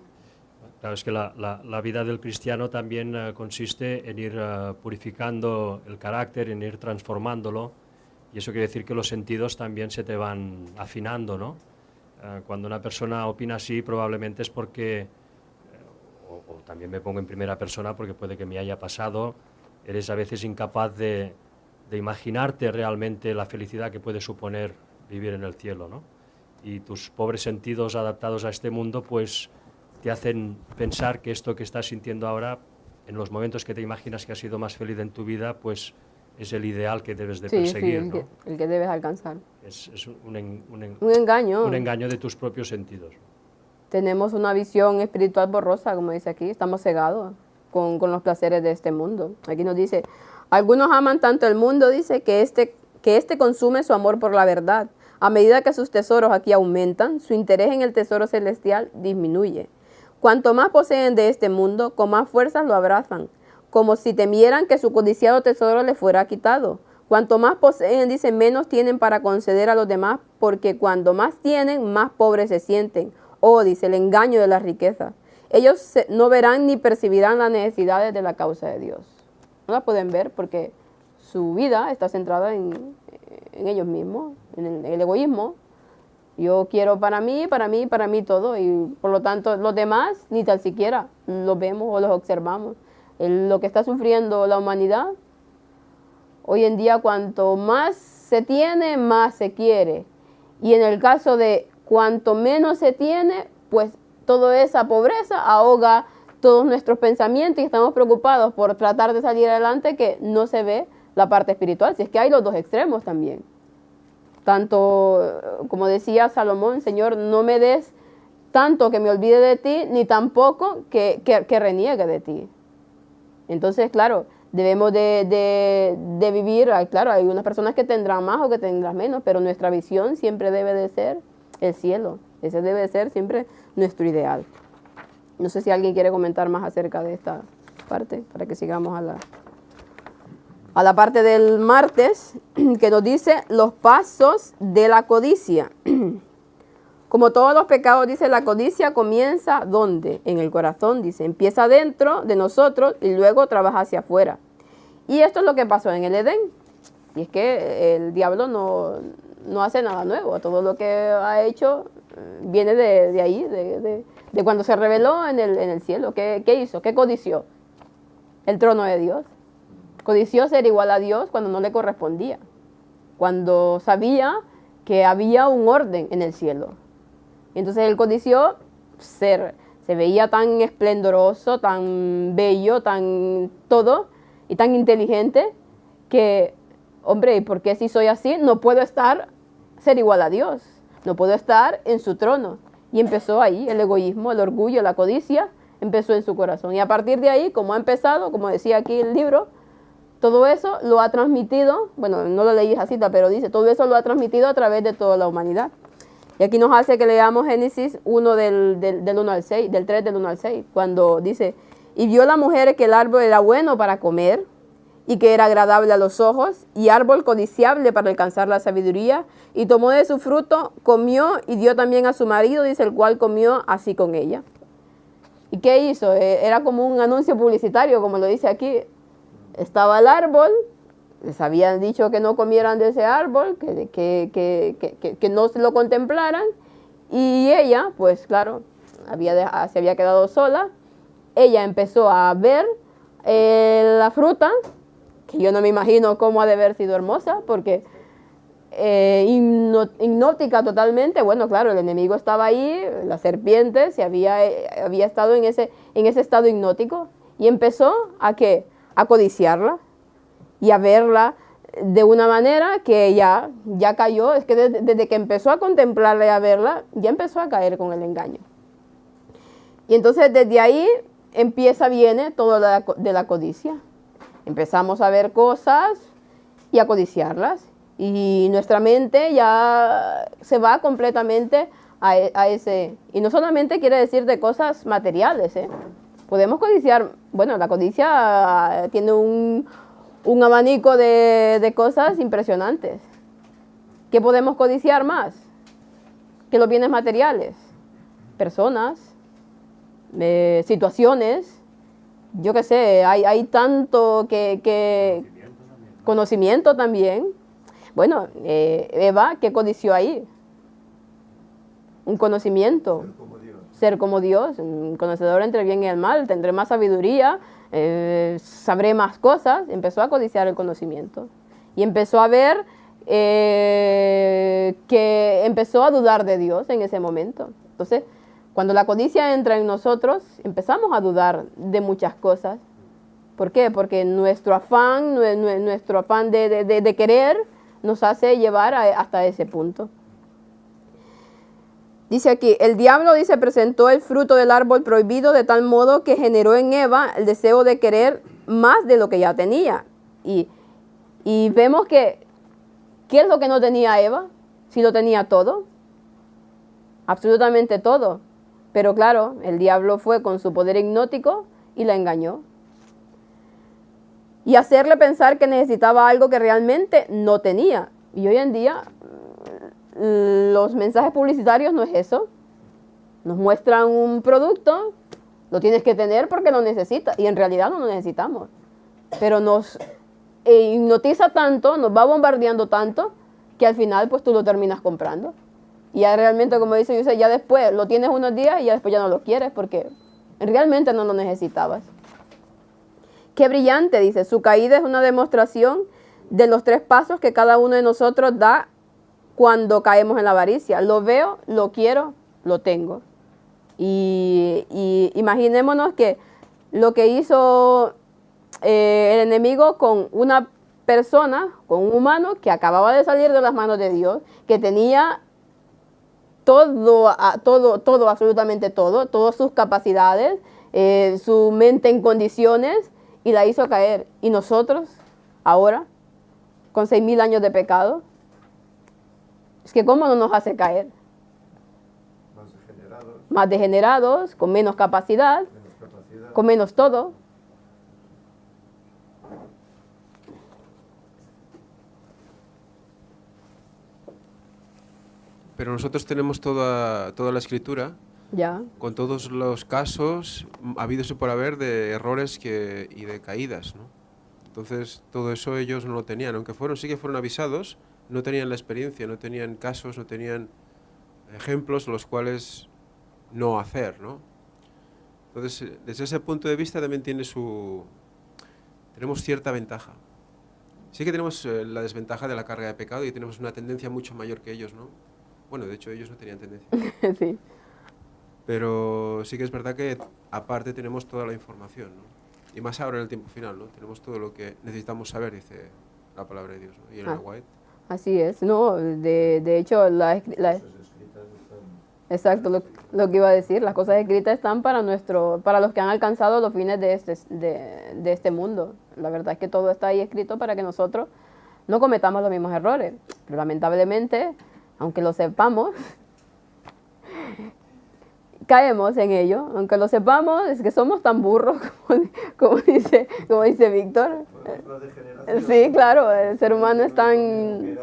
S5: Claro, es que la vida del cristiano también consiste en ir purificando el carácter, en ir transformándolo, y eso quiere decir que los sentidos también se te van afinando, ¿no? Cuando una persona opina así, probablemente es porque, o también me pongo en primera persona porque puede que me haya pasado, eres a veces incapaz de imaginarte realmente la felicidad que puede suponer vivir en el cielo, ¿no? Y tus pobres sentidos adaptados a este mundo, pues te hacen pensar que esto que estás sintiendo ahora, en los momentos que te imaginas que has sido más feliz en tu vida, pues es el ideal que debes de perseguir,
S1: sí,
S5: ¿no?
S1: el que debes alcanzar.
S5: Es un
S1: engaño.
S5: Un engaño de tus propios sentidos.
S1: Tenemos una visión espiritual borrosa, como dice aquí, estamos cegados con los placeres de este mundo. Aquí nos dice, algunos aman tanto el mundo, dice, que este consume su amor por la verdad. A medida que sus tesoros aquí aumentan, su interés en el tesoro celestial disminuye. Cuanto más poseen de este mundo, con más fuerzas lo abrazan, como si temieran que su codiciado tesoro les fuera quitado. Cuanto más poseen, dice, menos tienen para conceder a los demás, porque cuando más tienen, más pobres se sienten. Dice, el engaño de las riquezas. Ellos no verán ni percibirán las necesidades de la causa de Dios. No la pueden ver porque su vida está centrada en ellos mismos, en el egoísmo. Yo quiero para mí todo, y por lo tanto los demás ni tan siquiera los vemos o los observamos. Lo que está sufriendo la humanidad, hoy en día cuanto más se tiene, más se quiere. Y en el caso de cuanto menos se tiene, pues toda esa pobreza ahoga todos nuestros pensamientos y estamos preocupados por tratar de salir adelante, que no se ve la parte espiritual. Si es que hay los dos extremos también. Tanto, como decía Salomón, Señor, no me des tanto que me olvide de ti, ni tampoco que reniegue de ti. Entonces, claro, debemos de vivir, claro, hay unas personas que tendrán más o que tendrán menos, pero nuestra visión siempre debe de ser el cielo. Ese debe de ser siempre nuestro ideal. No sé si alguien quiere comentar más acerca de esta parte, para que sigamos a la parte del martes, que nos dice los pasos de la codicia. Como todos los pecados, dice, la codicia comienza, ¿dónde? En el corazón, dice. Empieza dentro de nosotros y luego trabaja hacia afuera. Y esto es lo que pasó en el Edén. Y es que el diablo no hace nada nuevo. Todo lo que ha hecho viene de ahí, de cuando se reveló en el cielo. ¿Qué hizo? ¿Qué codició? El trono de Dios. Codició ser igual a Dios cuando no le correspondía. Cuando sabía que había un orden en el cielo. Entonces él codició ser, se veía tan esplendoroso, tan bello, tan todo y tan inteligente que, hombre, ¿y por qué si soy así no puedo ser igual a Dios? No puedo estar en su trono. Y empezó ahí el egoísmo, el orgullo, la codicia, empezó en su corazón. Y a partir de ahí, como ha empezado, como decía aquí el libro, todo eso lo ha transmitido, bueno, no lo leí esa cita, pero dice, todo eso lo ha transmitido a través de toda la humanidad. Y aquí nos hace que leamos Génesis 1 del 1 al 6, del 3 del 1 al 6, cuando dice, y vio la mujer que el árbol era bueno para comer, y que era agradable a los ojos, y árbol codiciable para alcanzar la sabiduría, y tomó de su fruto, comió, y dio también a su marido, dice, el cual comió así con ella. ¿Y qué hizo? Era como un anuncio publicitario, como lo dice aquí. Estaba el árbol, les habían dicho que no comieran de ese árbol, que no se lo contemplaran, y ella, pues claro, se había quedado sola. Ella empezó a ver la fruta, que yo no me imagino cómo ha de haber sido hermosa, porque hipnótica totalmente. Bueno, claro, el enemigo estaba ahí, la serpiente había estado en ese estado hipnótico, y empezó a codiciarla y a verla de una manera que ya cayó. Es que desde que empezó a contemplarla y a verla, ya empezó a caer con el engaño. Y entonces desde ahí viene todo de la codicia. Empezamos a ver cosas y a codiciarlas. Y nuestra mente ya se va completamente a ese. Y no solamente quiere decir de cosas materiales, Podemos codiciar, bueno, la codicia tiene un abanico de cosas impresionantes. ¿Qué podemos codiciar más que los bienes materiales? Personas, situaciones, yo qué sé, hay tanto que conocimiento también. Bueno, Eva, ¿qué codició ahí? Un conocimiento. Ser como Dios, un conocedor entre el bien y el mal, tendré más sabiduría, sabré más cosas. Empezó a codiciar el conocimiento y empezó a ver que empezó a dudar de Dios en ese momento. Entonces, cuando la codicia entra en nosotros, empezamos a dudar de muchas cosas. ¿Por qué? Porque nuestro afán de querer nos hace llevar hasta ese punto. Dice aquí, el diablo, dice, presentó el fruto del árbol prohibido de tal modo que generó en Eva el deseo de querer más de lo que ya tenía. Y vemos que, ¿qué es lo que no tenía Eva? Si lo tenía todo, absolutamente todo. Pero claro, el diablo fue con su poder hipnótico y la engañó. Y hacerle pensar que necesitaba algo que realmente no tenía. Y hoy en día los mensajes publicitarios no es eso. Nos muestran un producto, lo tienes que tener porque lo necesitas, y en realidad no lo necesitamos. Pero nos hipnotiza tanto, nos va bombardeando tanto, que al final pues tú lo terminas comprando. Y ya realmente, como dice Yusef, ya después lo tienes unos días y ya después ya no lo quieres porque realmente no lo necesitabas. Qué brillante, dice, su caída es una demostración de los 3 pasos que cada uno de nosotros da cuando caemos en la avaricia. Lo veo, lo quiero, lo tengo. Y imaginémonos que lo que hizo el enemigo con una persona, con un humano que acababa de salir de las manos de Dios, que tenía todo, absolutamente todo, todas sus capacidades, su mente en condiciones, y la hizo caer. Y nosotros, ahora, con 6.000 años de pecado, es que ¿cómo no nos hace caer? Más degenerados, con menos capacidad, con menos todo.
S7: Pero nosotros tenemos toda la escritura,
S1: Ya.
S7: con todos los casos habidos y por haber de errores y de caídas, ¿no? Entonces, todo eso ellos no lo tenían, aunque sí que fueron avisados, no tenían la experiencia, no tenían casos, no tenían ejemplos los cuales no hacer, ¿no? Entonces, desde ese punto de vista también tenemos cierta ventaja. Sí que tenemos la desventaja de la carga de pecado y tenemos una tendencia mucho mayor que ellos, ¿no? Bueno, de hecho ellos no tenían tendencia.
S1: Sí.
S7: Pero sí que es verdad que aparte tenemos toda la información, ¿no? Y más ahora en el tiempo final, ¿no? Tenemos todo lo que necesitamos saber, dice la palabra de Dios, ¿no? Y en el White.
S1: Así es, ¿no? De hecho, exacto, lo que iba a decir, las cosas escritas están para los que han alcanzado los fines de este mundo. La verdad es que todo está ahí escrito para que nosotros no cometamos los mismos errores. Pero lamentablemente, aunque lo sepamos, caemos en ello. Aunque lo sepamos, es que somos tan burros como dice Víctor. Sí, claro, el ser humano es tan...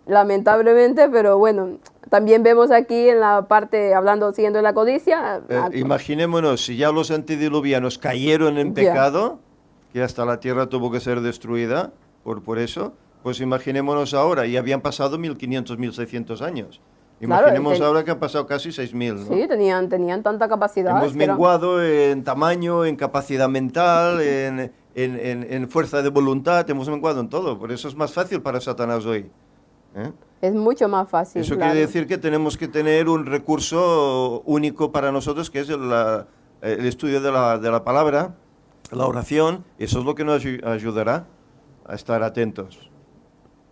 S1: Lamentablemente, pero bueno, también vemos aquí en la parte, siguiendo la codicia...
S2: Imaginémonos, si ya los antediluvianos cayeron en pecado, que hasta la tierra tuvo que ser destruida por eso, pues imaginémonos ahora, y habían pasado 1.500, 1.600 años. Imaginemos ahora que han pasado casi 6.000, ¿no?
S1: Sí, tenían tanta capacidad.
S2: Hemos menguado en tamaño, en capacidad mental, en fuerza de voluntad, hemos menguado en todo. Por eso es más fácil para Satanás hoy.
S1: Es mucho más fácil.
S2: Eso quiere decir que tenemos que tener un recurso único para nosotros, que es el estudio de la palabra, la oración. Eso es lo que nos ayudará a estar atentos.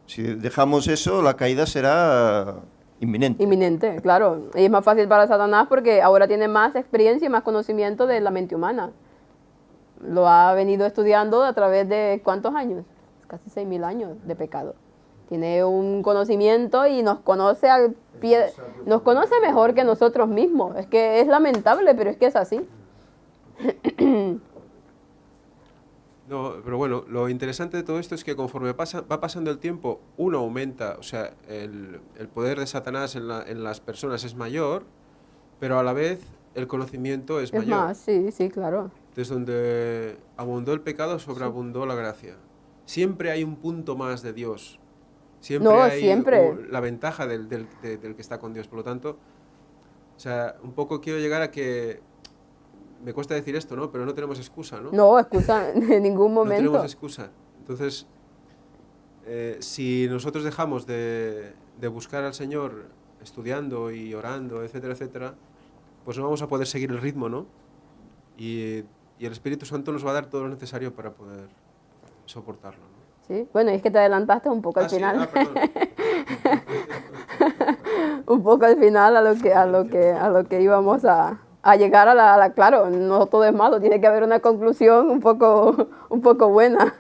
S2: Si dejamos eso, la caída será inminente.
S1: Inminente, claro. Y es más fácil para Satanás porque ahora tiene más experiencia y más conocimiento de la mente humana. Lo ha venido estudiando a través de ¿cuántos años? Casi 6.000 años de pecado. Tiene un conocimiento y nos conoce nos conoce mejor que nosotros mismos. Es que es lamentable, pero es que es así.
S7: No, pero bueno, lo interesante de todo esto es que conforme va pasando el tiempo, uno aumenta, o sea, el poder de Satanás en las personas es mayor, pero a la vez el conocimiento es mayor.
S1: Más, sí, claro.
S7: Desde donde abundó el pecado, sobreabundó la gracia. Siempre hay un punto más de Dios. Siempre hay la ventaja del que está con Dios. Por lo tanto, o sea, un poco quiero llegar a que... Me cuesta decir esto, ¿no? Pero no tenemos excusa, ¿no?
S1: No, excusa en ningún momento.
S7: No tenemos excusa. Entonces, si nosotros dejamos de buscar al Señor estudiando y orando, etcétera, etcétera, pues no vamos a poder seguir el ritmo, ¿no? Y el Espíritu Santo nos va a dar todo lo necesario para poder soportarlo, ¿no?
S1: Sí, bueno, es que te adelantaste un poco al final.
S7: Perdón.
S1: Un poco al final a lo que íbamos a llegar claro, no todo es malo, tiene que haber una conclusión un poco buena.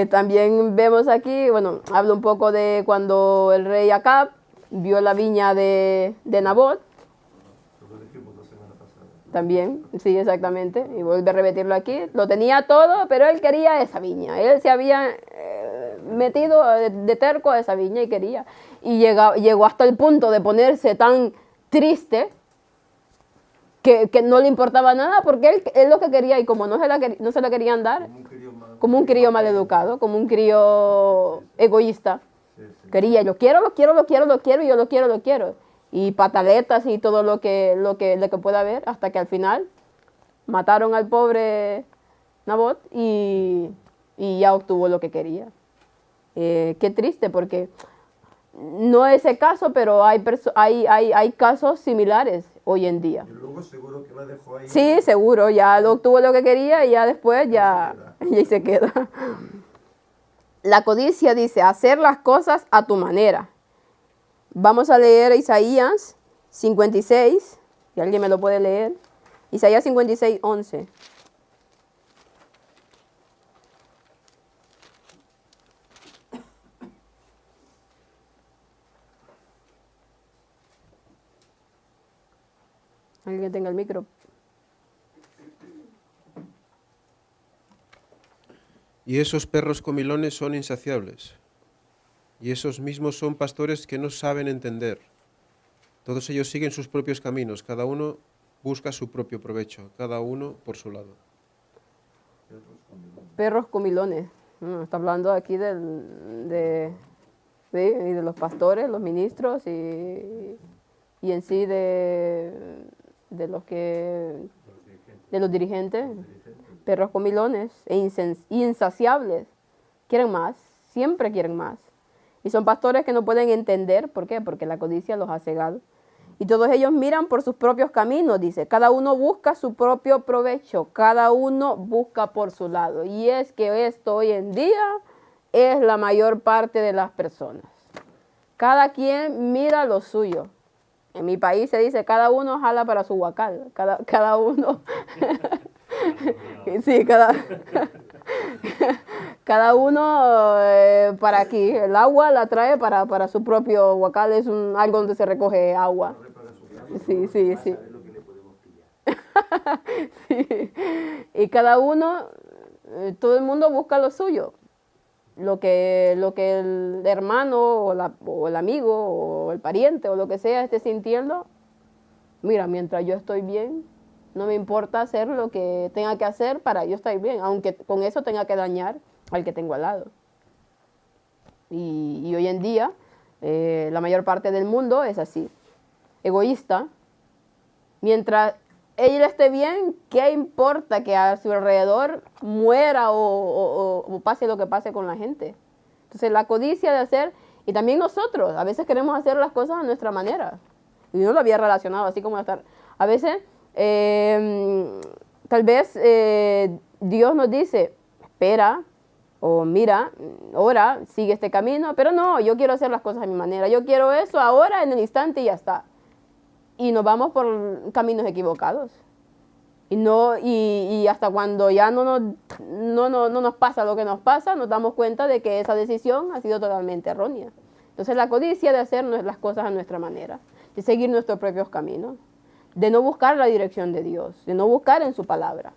S1: También vemos aquí, bueno, habla un poco de cuando el rey Acab vio la viña de Nabot. También, sí, exactamente, y vuelve a repetirlo aquí. Lo tenía todo, pero él quería esa viña. Él se había metido de terco a esa viña y quería. Y llegó hasta el punto de ponerse tan triste que no le importaba nada, porque él lo que quería, y como no se la querían dar, como un crío mal educado, como un crío egoísta. Quería, yo quiero, y yo lo quiero. Y pataletas y todo lo que pueda haber, hasta que al final mataron al pobre Nabot y ya obtuvo lo que quería. Qué triste, porque no es ese caso, pero hay casos similares hoy en día.
S2: Y luego seguro que la dejó ahí.
S1: Sí, seguro, ya lo obtuvo lo que quería y ya después ya se queda. La codicia dice, hacer las cosas a tu manera. Vamos a leer Isaías 56, si alguien me lo puede leer. Isaías 56, 11. Alguien que tenga el micro.
S7: Y esos perros comilones son insaciables. Y esos mismos son pastores que no saben entender. Todos ellos siguen sus propios caminos, cada uno busca su propio provecho, cada uno por su lado.
S1: Perros comilones. Está hablando aquí y de los pastores, los ministros y en sí de los dirigentes. Perros comilones e insaciables. Quieren más, siempre quieren más. Y son pastores que no pueden entender. ¿Por qué? Porque la codicia los ha cegado. Y todos ellos miran por sus propios caminos, dice. Cada uno busca su propio provecho. Cada uno busca por su lado. Y es que esto hoy en día es la mayor parte de las personas. Cada quien mira lo suyo. En mi país se dice, cada uno jala para su huacal. Cada uno... Sí, cada uno para aquí. El agua la trae para su propio huacal, es algo donde se recoge agua. Sí. Sí. Y cada uno, todo el mundo busca lo suyo. Lo que el hermano o el amigo o el pariente o lo que sea esté sintiendo. Mira, mientras yo estoy bien, no me importa hacer lo que tenga que hacer para yo estar bien, aunque con eso tenga que dañar al que tengo al lado. Y hoy en día, la mayor parte del mundo es así, egoísta. Mientras él esté bien, ¿qué importa que a su alrededor muera o pase lo que pase con la gente? Entonces la codicia de hacer, y también nosotros, a veces queremos hacer las cosas a nuestra manera. Y yo lo había relacionado, así como estar, a veces... tal vez Dios nos dice, espera, o mira, ora, sigue este camino, pero no, yo quiero hacer las cosas a mi manera, yo quiero eso ahora, en el instante y ya está. Y nos vamos por caminos equivocados. Y hasta cuando ya no nos pasa lo que nos pasa, nos damos cuenta de que esa decisión ha sido totalmente errónea. Entonces la codicia de hacer las cosas a nuestra manera, de seguir nuestros propios caminos, de no buscar la dirección de Dios, de no buscar en su palabra.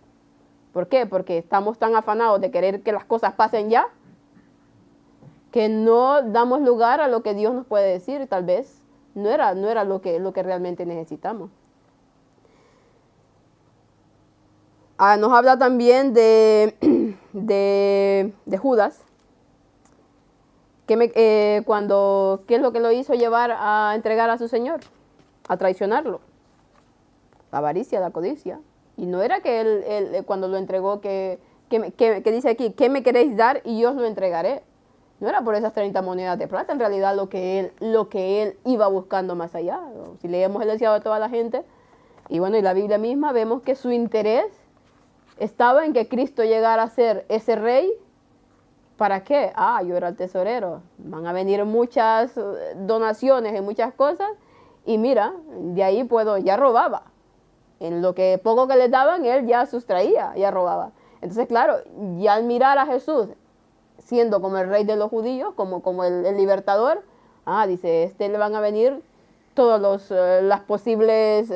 S1: ¿Por qué? Porque estamos tan afanados de querer que las cosas pasen ya, que no damos lugar a lo que Dios nos puede decir. Tal vez no era lo que realmente necesitamos. Nos habla también de Judas, ¿qué es lo que lo hizo llevar a entregar a su Señor? A traicionarlo. La avaricia, la codicia. Y no era que él cuando lo entregó, que dice aquí, ¿qué me queréis dar y yo os lo entregaré? No era por esas 30 monedas de plata, en realidad lo que él iba buscando más allá. Si leemos el deseado de toda la gente, y bueno, y la Biblia misma, vemos que su interés estaba en que Cristo llegara a ser ese rey. ¿Para qué? Yo era el tesorero. Van a venir muchas donaciones y muchas cosas, y mira, de ahí ya robaba. En lo que poco que le daban, él ya sustraía, ya robaba. Entonces, claro, ya al mirar a Jesús, siendo como el rey de los judíos, como el libertador, dice, le van a venir todas las posibles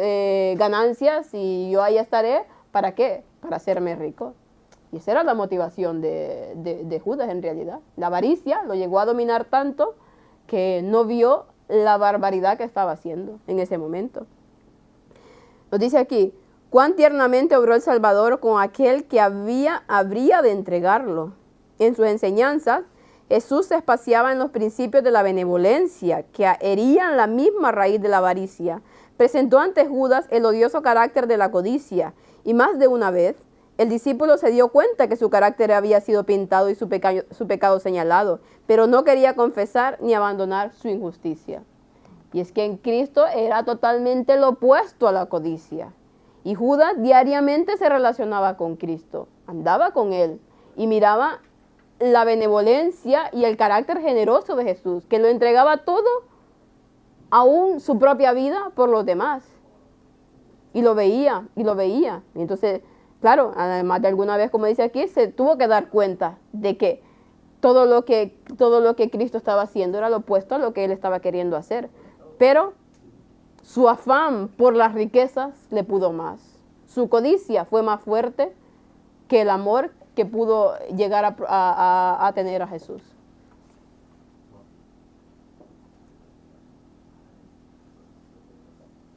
S1: ganancias y yo ahí estaré. ¿Para qué? Para hacerme rico. Y esa era la motivación de Judas en realidad. La avaricia lo llegó a dominar tanto que no vio la barbaridad que estaba haciendo en ese momento. Nos dice aquí, cuán tiernamente obró el Salvador con aquel que habría de entregarlo. En sus enseñanzas, Jesús se espaciaba en los principios de la benevolencia, que herían la misma raíz de la avaricia. Presentó ante Judas el odioso carácter de la codicia, y más de una vez, el discípulo se dio cuenta que su carácter había sido pintado y su pecado señalado, pero no quería confesar ni abandonar su injusticia. Y es que en Cristo era totalmente lo opuesto a la codicia. Y Judas diariamente se relacionaba con Cristo, andaba con él y miraba la benevolencia y el carácter generoso de Jesús, que lo entregaba todo, aún su propia vida, por los demás. Y lo veía. Y entonces, claro, además de alguna vez, como dice aquí, se tuvo que dar cuenta de que todo lo que Cristo estaba haciendo era lo opuesto a lo que él estaba queriendo hacer. Pero Su afán por las riquezas le pudo más. Su codicia fue más fuerte que el amor que pudo llegar a tener a Jesús.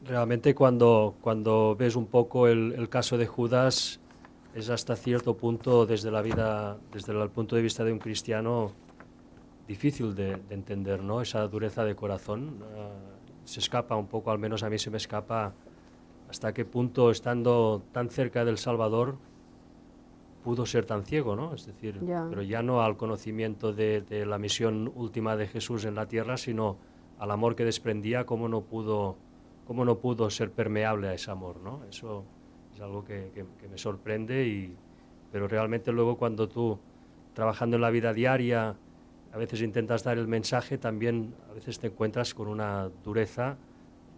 S5: Realmente cuando ves un poco el caso de Judas, es hasta cierto punto desde el punto de vista de un cristiano, difícil de entender, ¿no? Esa dureza de corazón. Se escapa un poco, al menos a mí se me escapa, hasta qué punto, estando tan cerca del Salvador, pudo ser tan ciego, ¿no? Es decir, pero ya no al conocimiento de la misión última de Jesús en la tierra, sino al amor que desprendía, cómo no pudo ser permeable a ese amor, ¿no? Eso es algo que me sorprende, pero realmente luego cuando tú, trabajando en la vida diaria, a veces intentas dar el mensaje, también a veces te encuentras con una dureza,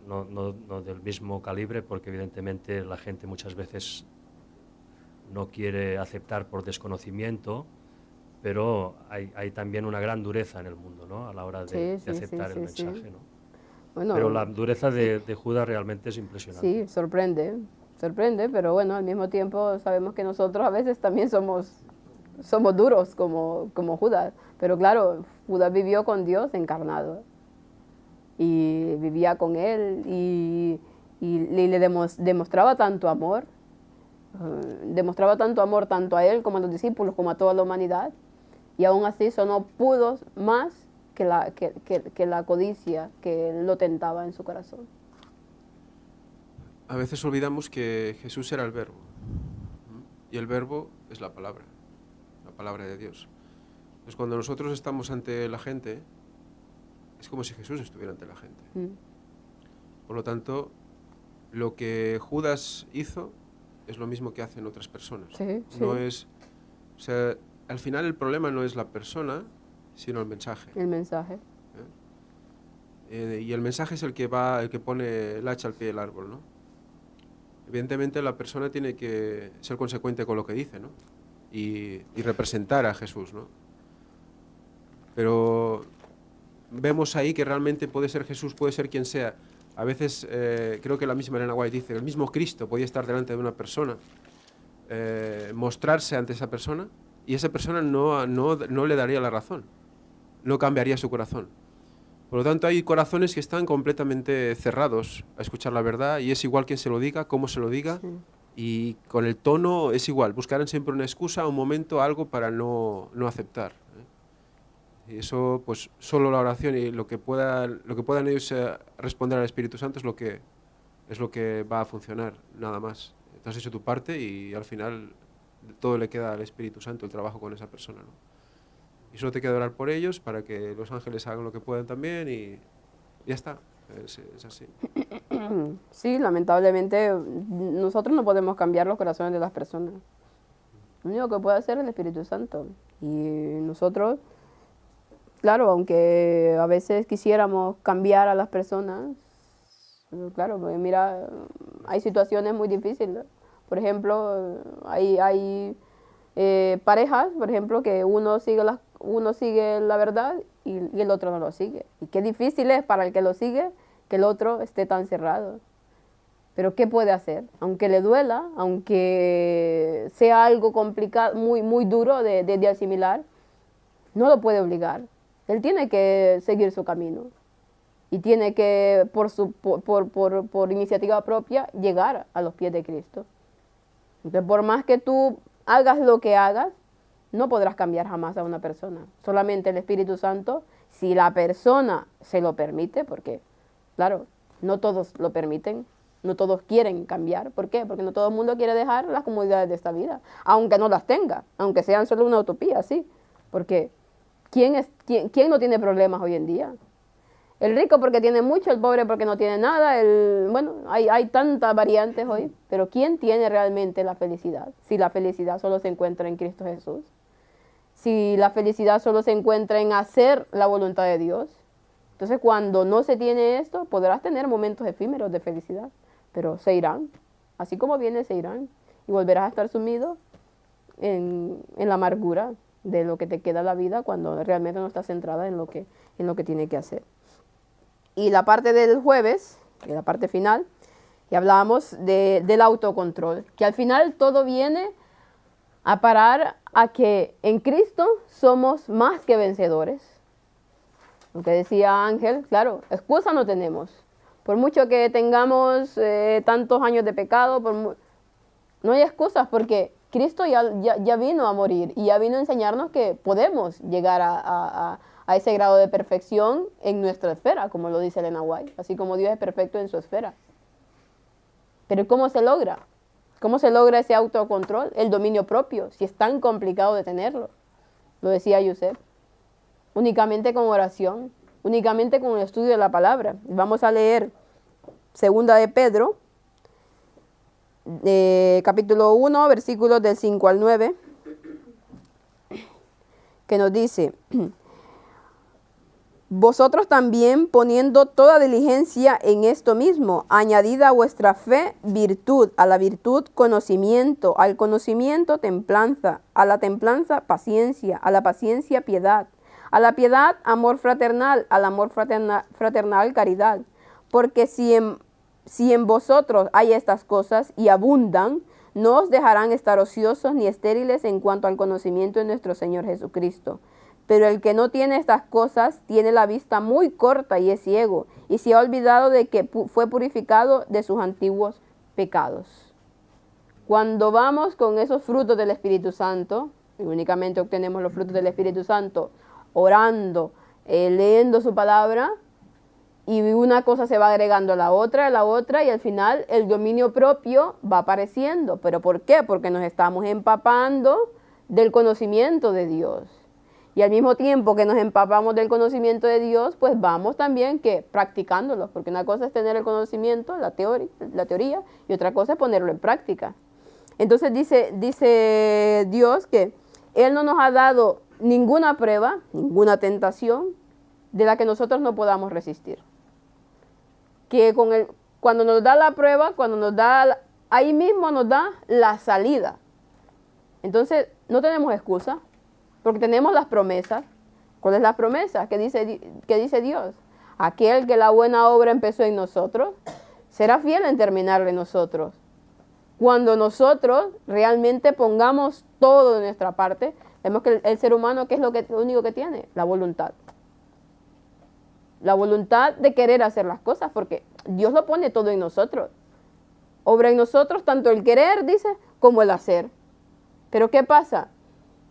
S5: no del mismo calibre, porque evidentemente la gente muchas veces no quiere aceptar por desconocimiento, pero hay también una gran dureza en el mundo, ¿no? A la hora de aceptar el mensaje, ¿no?
S1: Bueno,
S5: pero la dureza de Judas realmente es impresionante.
S1: Sí, sorprende, pero bueno, al mismo tiempo sabemos que nosotros a veces también somos duros como Judas. Pero claro, Judas vivió con Dios encarnado y vivía con Él y le demostraba tanto amor, tanto a Él como a los discípulos, como a toda la humanidad, y aún así eso no pudo más que la codicia que lo tentaba en su corazón.
S7: A veces olvidamos que Jesús era el Verbo, y el Verbo es la palabra de Dios. Entonces, cuando nosotros estamos ante la gente, es como si Jesús estuviera ante la gente. Por lo tanto, lo que Judas hizo es lo mismo que hacen otras personas. No es, o sea, al final el problema no es la persona, sino el mensaje.
S1: El mensaje.
S7: Y el mensaje es el que pone el hacha al pie del árbol, ¿no? Evidentemente la persona tiene que ser consecuente con lo que dice, ¿no? Y representar a Jesús, ¿no? Pero vemos ahí que realmente puede ser Jesús, puede ser quien sea. A veces creo que la misma Elena White dice, el mismo Cristo podía estar delante de una persona, mostrarse ante esa persona, y esa persona no le daría la razón, no cambiaría su corazón. Por lo tanto, hay corazones que están completamente cerrados a escuchar la verdad, y es igual quien se lo diga, cómo se lo diga, y con el tono es igual, buscarán siempre una excusa, un momento, algo para no aceptar. Y eso, pues, solo la oración y lo que puedan ellos responder al Espíritu Santo es lo que va a funcionar, nada más. Tú has hecho tu parte y al final todo le queda al Espíritu Santo, el trabajo con esa persona, ¿no? Y solo te queda orar por ellos para que los ángeles hagan lo que puedan también y ya está. Es así.
S1: Sí, lamentablemente nosotros no podemos cambiar los corazones de las personas. Lo único que puede hacer es el Espíritu Santo. Y nosotros, claro, aunque a veces quisiéramos cambiar a las personas, claro, pues mira, hay situaciones muy difíciles. Por ejemplo, hay parejas, por ejemplo, que uno sigue la verdad y el otro no lo sigue. Y qué difícil es para el que lo sigue que el otro esté tan cerrado. Pero ¿qué puede hacer? Aunque le duela, aunque sea algo complicado, muy duro de asimilar, no lo puede obligar. Él tiene que seguir su camino y tiene que, por iniciativa propia, llegar a los pies de Cristo. Entonces, por más que tú hagas lo que hagas, no podrás cambiar jamás a una persona. Solamente el Espíritu Santo, si la persona se lo permite, porque, claro, no todos lo permiten, no todos quieren cambiar. ¿Por qué? Porque no todo el mundo quiere dejar las comodidades de esta vida, aunque no las tenga, aunque sean solo una utopía, sí. Porque ¿quién no tiene problemas hoy en día? El rico porque tiene mucho, el pobre porque no tiene nada. Bueno, hay tantas variantes hoy, pero ¿quién tiene realmente la felicidad? Si la felicidad solo se encuentra en Cristo Jesús, si la felicidad solo se encuentra en hacer la voluntad de Dios, entonces cuando no se tiene esto, podrás tener momentos efímeros de felicidad, pero se irán, así como vienen, se irán, y volverás a estar sumido en la amargura de lo que te queda la vida cuando realmente no estás centrada en lo que tiene que hacer. Y la parte del jueves, en la parte final, y hablábamos del autocontrol, que al final todo viene a parar a que en Cristo somos más que vencedores. Lo que decía Ángel, claro, excusa no tenemos. Por mucho que tengamos tantos años de pecado, no hay excusas, porque Cristo ya vino a morir y ya vino a enseñarnos que podemos llegar a ese grado de perfección en nuestra esfera, como lo dice Elena White, así como Dios es perfecto en su esfera. Pero ¿cómo se logra? ¿Cómo se logra ese autocontrol, el dominio propio, si es tan complicado de tenerlo? Lo decía Yusef. Únicamente con oración, únicamente con el estudio de la palabra. Vamos a leer 2 de Pedro, capítulo 1, versículos del 5 al 9, que nos dice: vosotros también, poniendo toda diligencia en esto mismo, añadida a vuestra fe virtud, a la virtud conocimiento, al conocimiento templanza, a la templanza paciencia, a la paciencia piedad, a la piedad amor fraternal, al amor fraternal caridad. Porque si en vosotros hay estas cosas y abundan, no os dejarán estar ociosos ni estériles en cuanto al conocimiento de nuestro Señor Jesucristo. Pero el que no tiene estas cosas tiene la vista muy corta y es ciego, y se ha olvidado de que fue purificado de sus antiguos pecados. Cuando vamos con esos frutos del Espíritu Santo, y únicamente obtenemos los frutos del Espíritu Santo orando, leyendo su palabra, y una cosa se va agregando a la otra, y al final el dominio propio va apareciendo. ¿Pero por qué? Porque nos estamos empapando del conocimiento de Dios. Y al mismo tiempo que nos empapamos del conocimiento de Dios, pues vamos también practicándolo, porque una cosa es tener el conocimiento, la teoría, y otra cosa es ponerlo en práctica. Entonces dice Dios que Él no nos ha dado ninguna prueba, ninguna tentación de la que nosotros no podamos resistir. Que cuando nos da la prueba, ahí mismo nos da la salida. Entonces no tenemos excusa, porque tenemos las promesas. ¿Cuál es la promesa? ¿Qué dice Dios? Aquel que la buena obra empezó en nosotros, será fiel en terminarla en nosotros. Cuando nosotros realmente pongamos todo de nuestra parte, vemos que el ser humano, ¿qué es lo único que tiene? La voluntad. La voluntad de querer hacer las cosas, porque Dios lo pone todo en nosotros. Obra en nosotros tanto el querer, dice, como el hacer. Pero ¿qué pasa?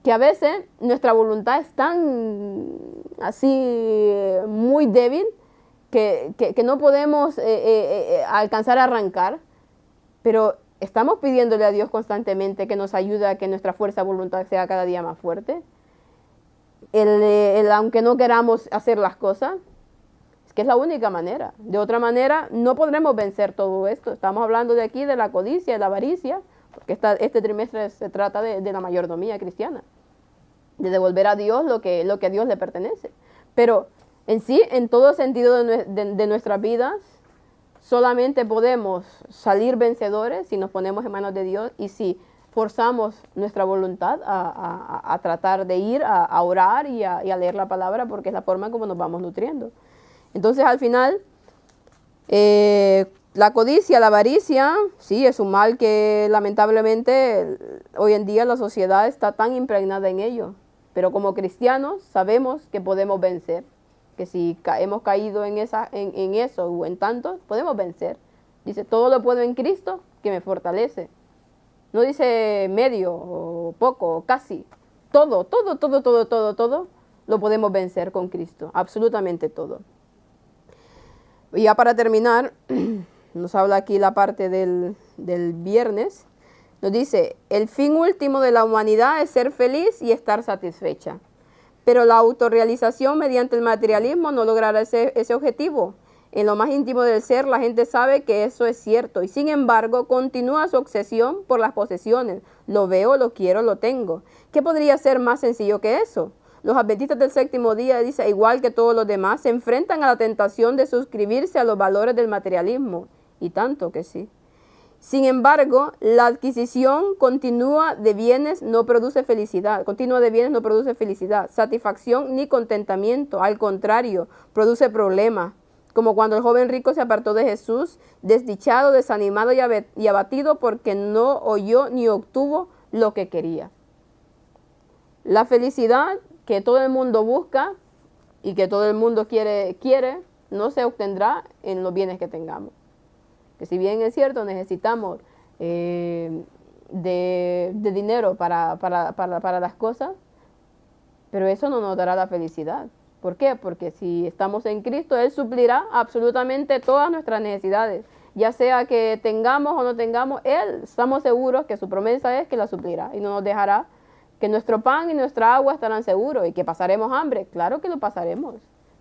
S1: Que a veces nuestra voluntad es tan así muy débil que no podemos alcanzar a arrancar, pero estamos pidiéndole a Dios constantemente que nos ayude a que nuestra fuerza de voluntad sea cada día más fuerte. Aunque no queramos hacer las cosas, es que es la única manera. De otra manera no podremos vencer todo esto. Estamos hablando de aquí de la codicia, de la avaricia, porque este trimestre se trata de la mayordomía cristiana, de devolver a Dios lo que a Dios le pertenece. Pero en sí, en todo sentido de nuestras vidas, solamente podemos salir vencedores si nos ponemos en manos de Dios y si forzamos nuestra voluntad a tratar de ir a orar y a leer la palabra, porque es la forma como nos vamos nutriendo. Entonces, al final, la codicia, la avaricia, sí, es un mal que lamentablemente hoy en día la sociedad está tan impregnada en ello. Pero como cristianos sabemos que podemos vencer, que si hemos caído en eso o en tanto, podemos vencer. Dice, todo lo puedo en Cristo que me fortalece. No dice medio o poco o casi. Todo lo podemos vencer con Cristo, absolutamente todo. Y ya para terminar, nos habla aquí la parte del viernes. Nos dice, el fin último de la humanidad es ser feliz y estar satisfecha. Pero la autorrealización mediante el materialismo no logrará ese objetivo. En lo más íntimo del ser, la gente sabe que eso es cierto. Y sin embargo, continúa su obsesión por las posesiones. Lo veo, lo quiero, lo tengo. ¿Qué podría ser más sencillo que eso? Los adventistas del séptimo día, dice, igual que todos los demás, se enfrentan a la tentación de suscribirse a los valores del materialismo. Y tanto que sí. Sin embargo, la adquisición continua de bienes no produce felicidad, satisfacción ni contentamiento. Al contrario, produce problemas, como cuando el joven rico se apartó de Jesús, desdichado, desanimado y abatido porque no oyó ni obtuvo lo que quería. La felicidad que todo el mundo busca y que todo el mundo quiere, no se obtendrá en los bienes que tengamos. Que si bien es cierto, necesitamos de dinero para las cosas, pero eso no nos dará la felicidad. ¿Por qué? Porque si estamos en Cristo, Él suplirá absolutamente todas nuestras necesidades. Ya sea que tengamos o no tengamos, Él, estamos seguros que su promesa es que la suplirá y no nos dejará, que nuestro pan y nuestra agua estarán seguros y que pasaremos hambre. Claro que lo pasaremos.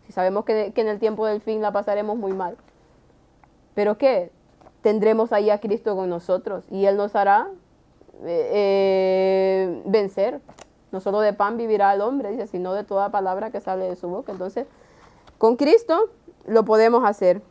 S1: Si sabemos que en el tiempo del fin la pasaremos muy mal. ¿Pero qué? Tendremos ahí a Cristo con nosotros y Él nos hará vencer. No solo de pan vivirá el hombre, dice, sino de toda palabra que sale de su boca. Entonces, con Cristo lo podemos hacer.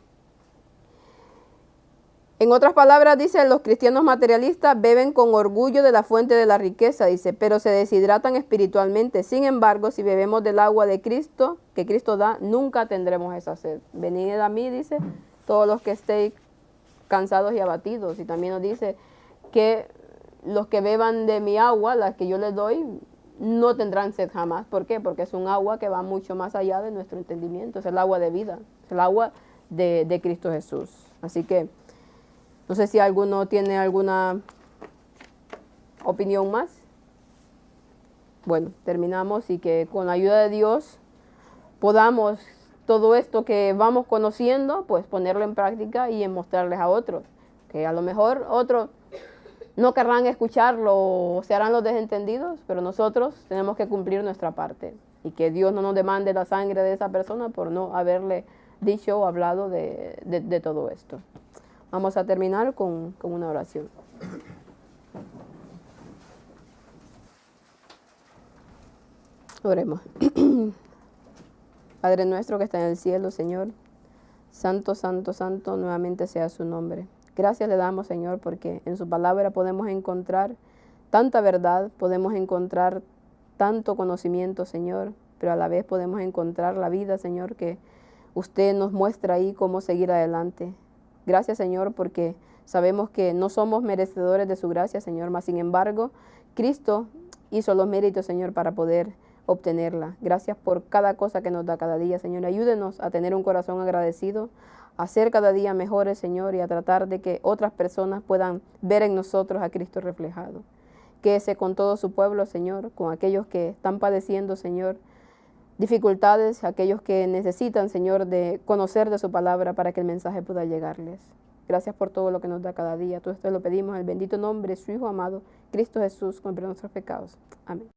S1: En otras palabras, dice, los cristianos materialistas beben con orgullo de la fuente de la riqueza, dice, pero se deshidratan espiritualmente. Sin embargo, si bebemos del agua de Cristo, que Cristo da, nunca tendremos esa sed. Venid a mí, dice, todos los que estéis cansados y abatidos. Y también nos dice que los que beban de mi agua, la que yo les doy, no tendrán sed jamás. ¿Por qué? Porque es un agua que va mucho más allá de nuestro entendimiento. Es el agua de vida, es el agua de Cristo Jesús. Así que no sé si alguno tiene alguna opinión más. Bueno, terminamos y que con la ayuda de Dios podamos todo esto que vamos conociendo, pues ponerlo en práctica y en mostrarles a otros. Que a lo mejor otros no querrán escucharlo o se harán los desentendidos, pero nosotros tenemos que cumplir nuestra parte. Y que Dios no nos demande la sangre de esa persona por no haberle dicho o hablado de todo esto. Vamos a terminar con una oración. Oremos. Padre nuestro que está en el cielo, Señor, santo, santo, santo, nuevamente sea su nombre. Gracias le damos, Señor, porque en su palabra podemos encontrar tanta verdad, podemos encontrar tanto conocimiento, Señor, pero a la vez podemos encontrar la vida, Señor, que usted nos muestra ahí cómo seguir adelante. Gracias, Señor, porque sabemos que no somos merecedores de su gracia, Señor, mas sin embargo, Cristo hizo los méritos, Señor, para poder obtenerla. Gracias por cada cosa que nos da cada día, Señor. Ayúdenos a tener un corazón agradecido, a ser cada día mejores, Señor, y a tratar de que otras personas puedan ver en nosotros a Cristo reflejado. Quédese con todo su pueblo, Señor, con aquellos que están padeciendo, Señor, dificultades, aquellos que necesitan, Señor, de conocer de su palabra para que el mensaje pueda llegarles. Gracias por todo lo que nos da cada día. Todo esto lo pedimos en el bendito nombre de su Hijo amado, Cristo Jesús, con perdón de nuestros pecados. Amén.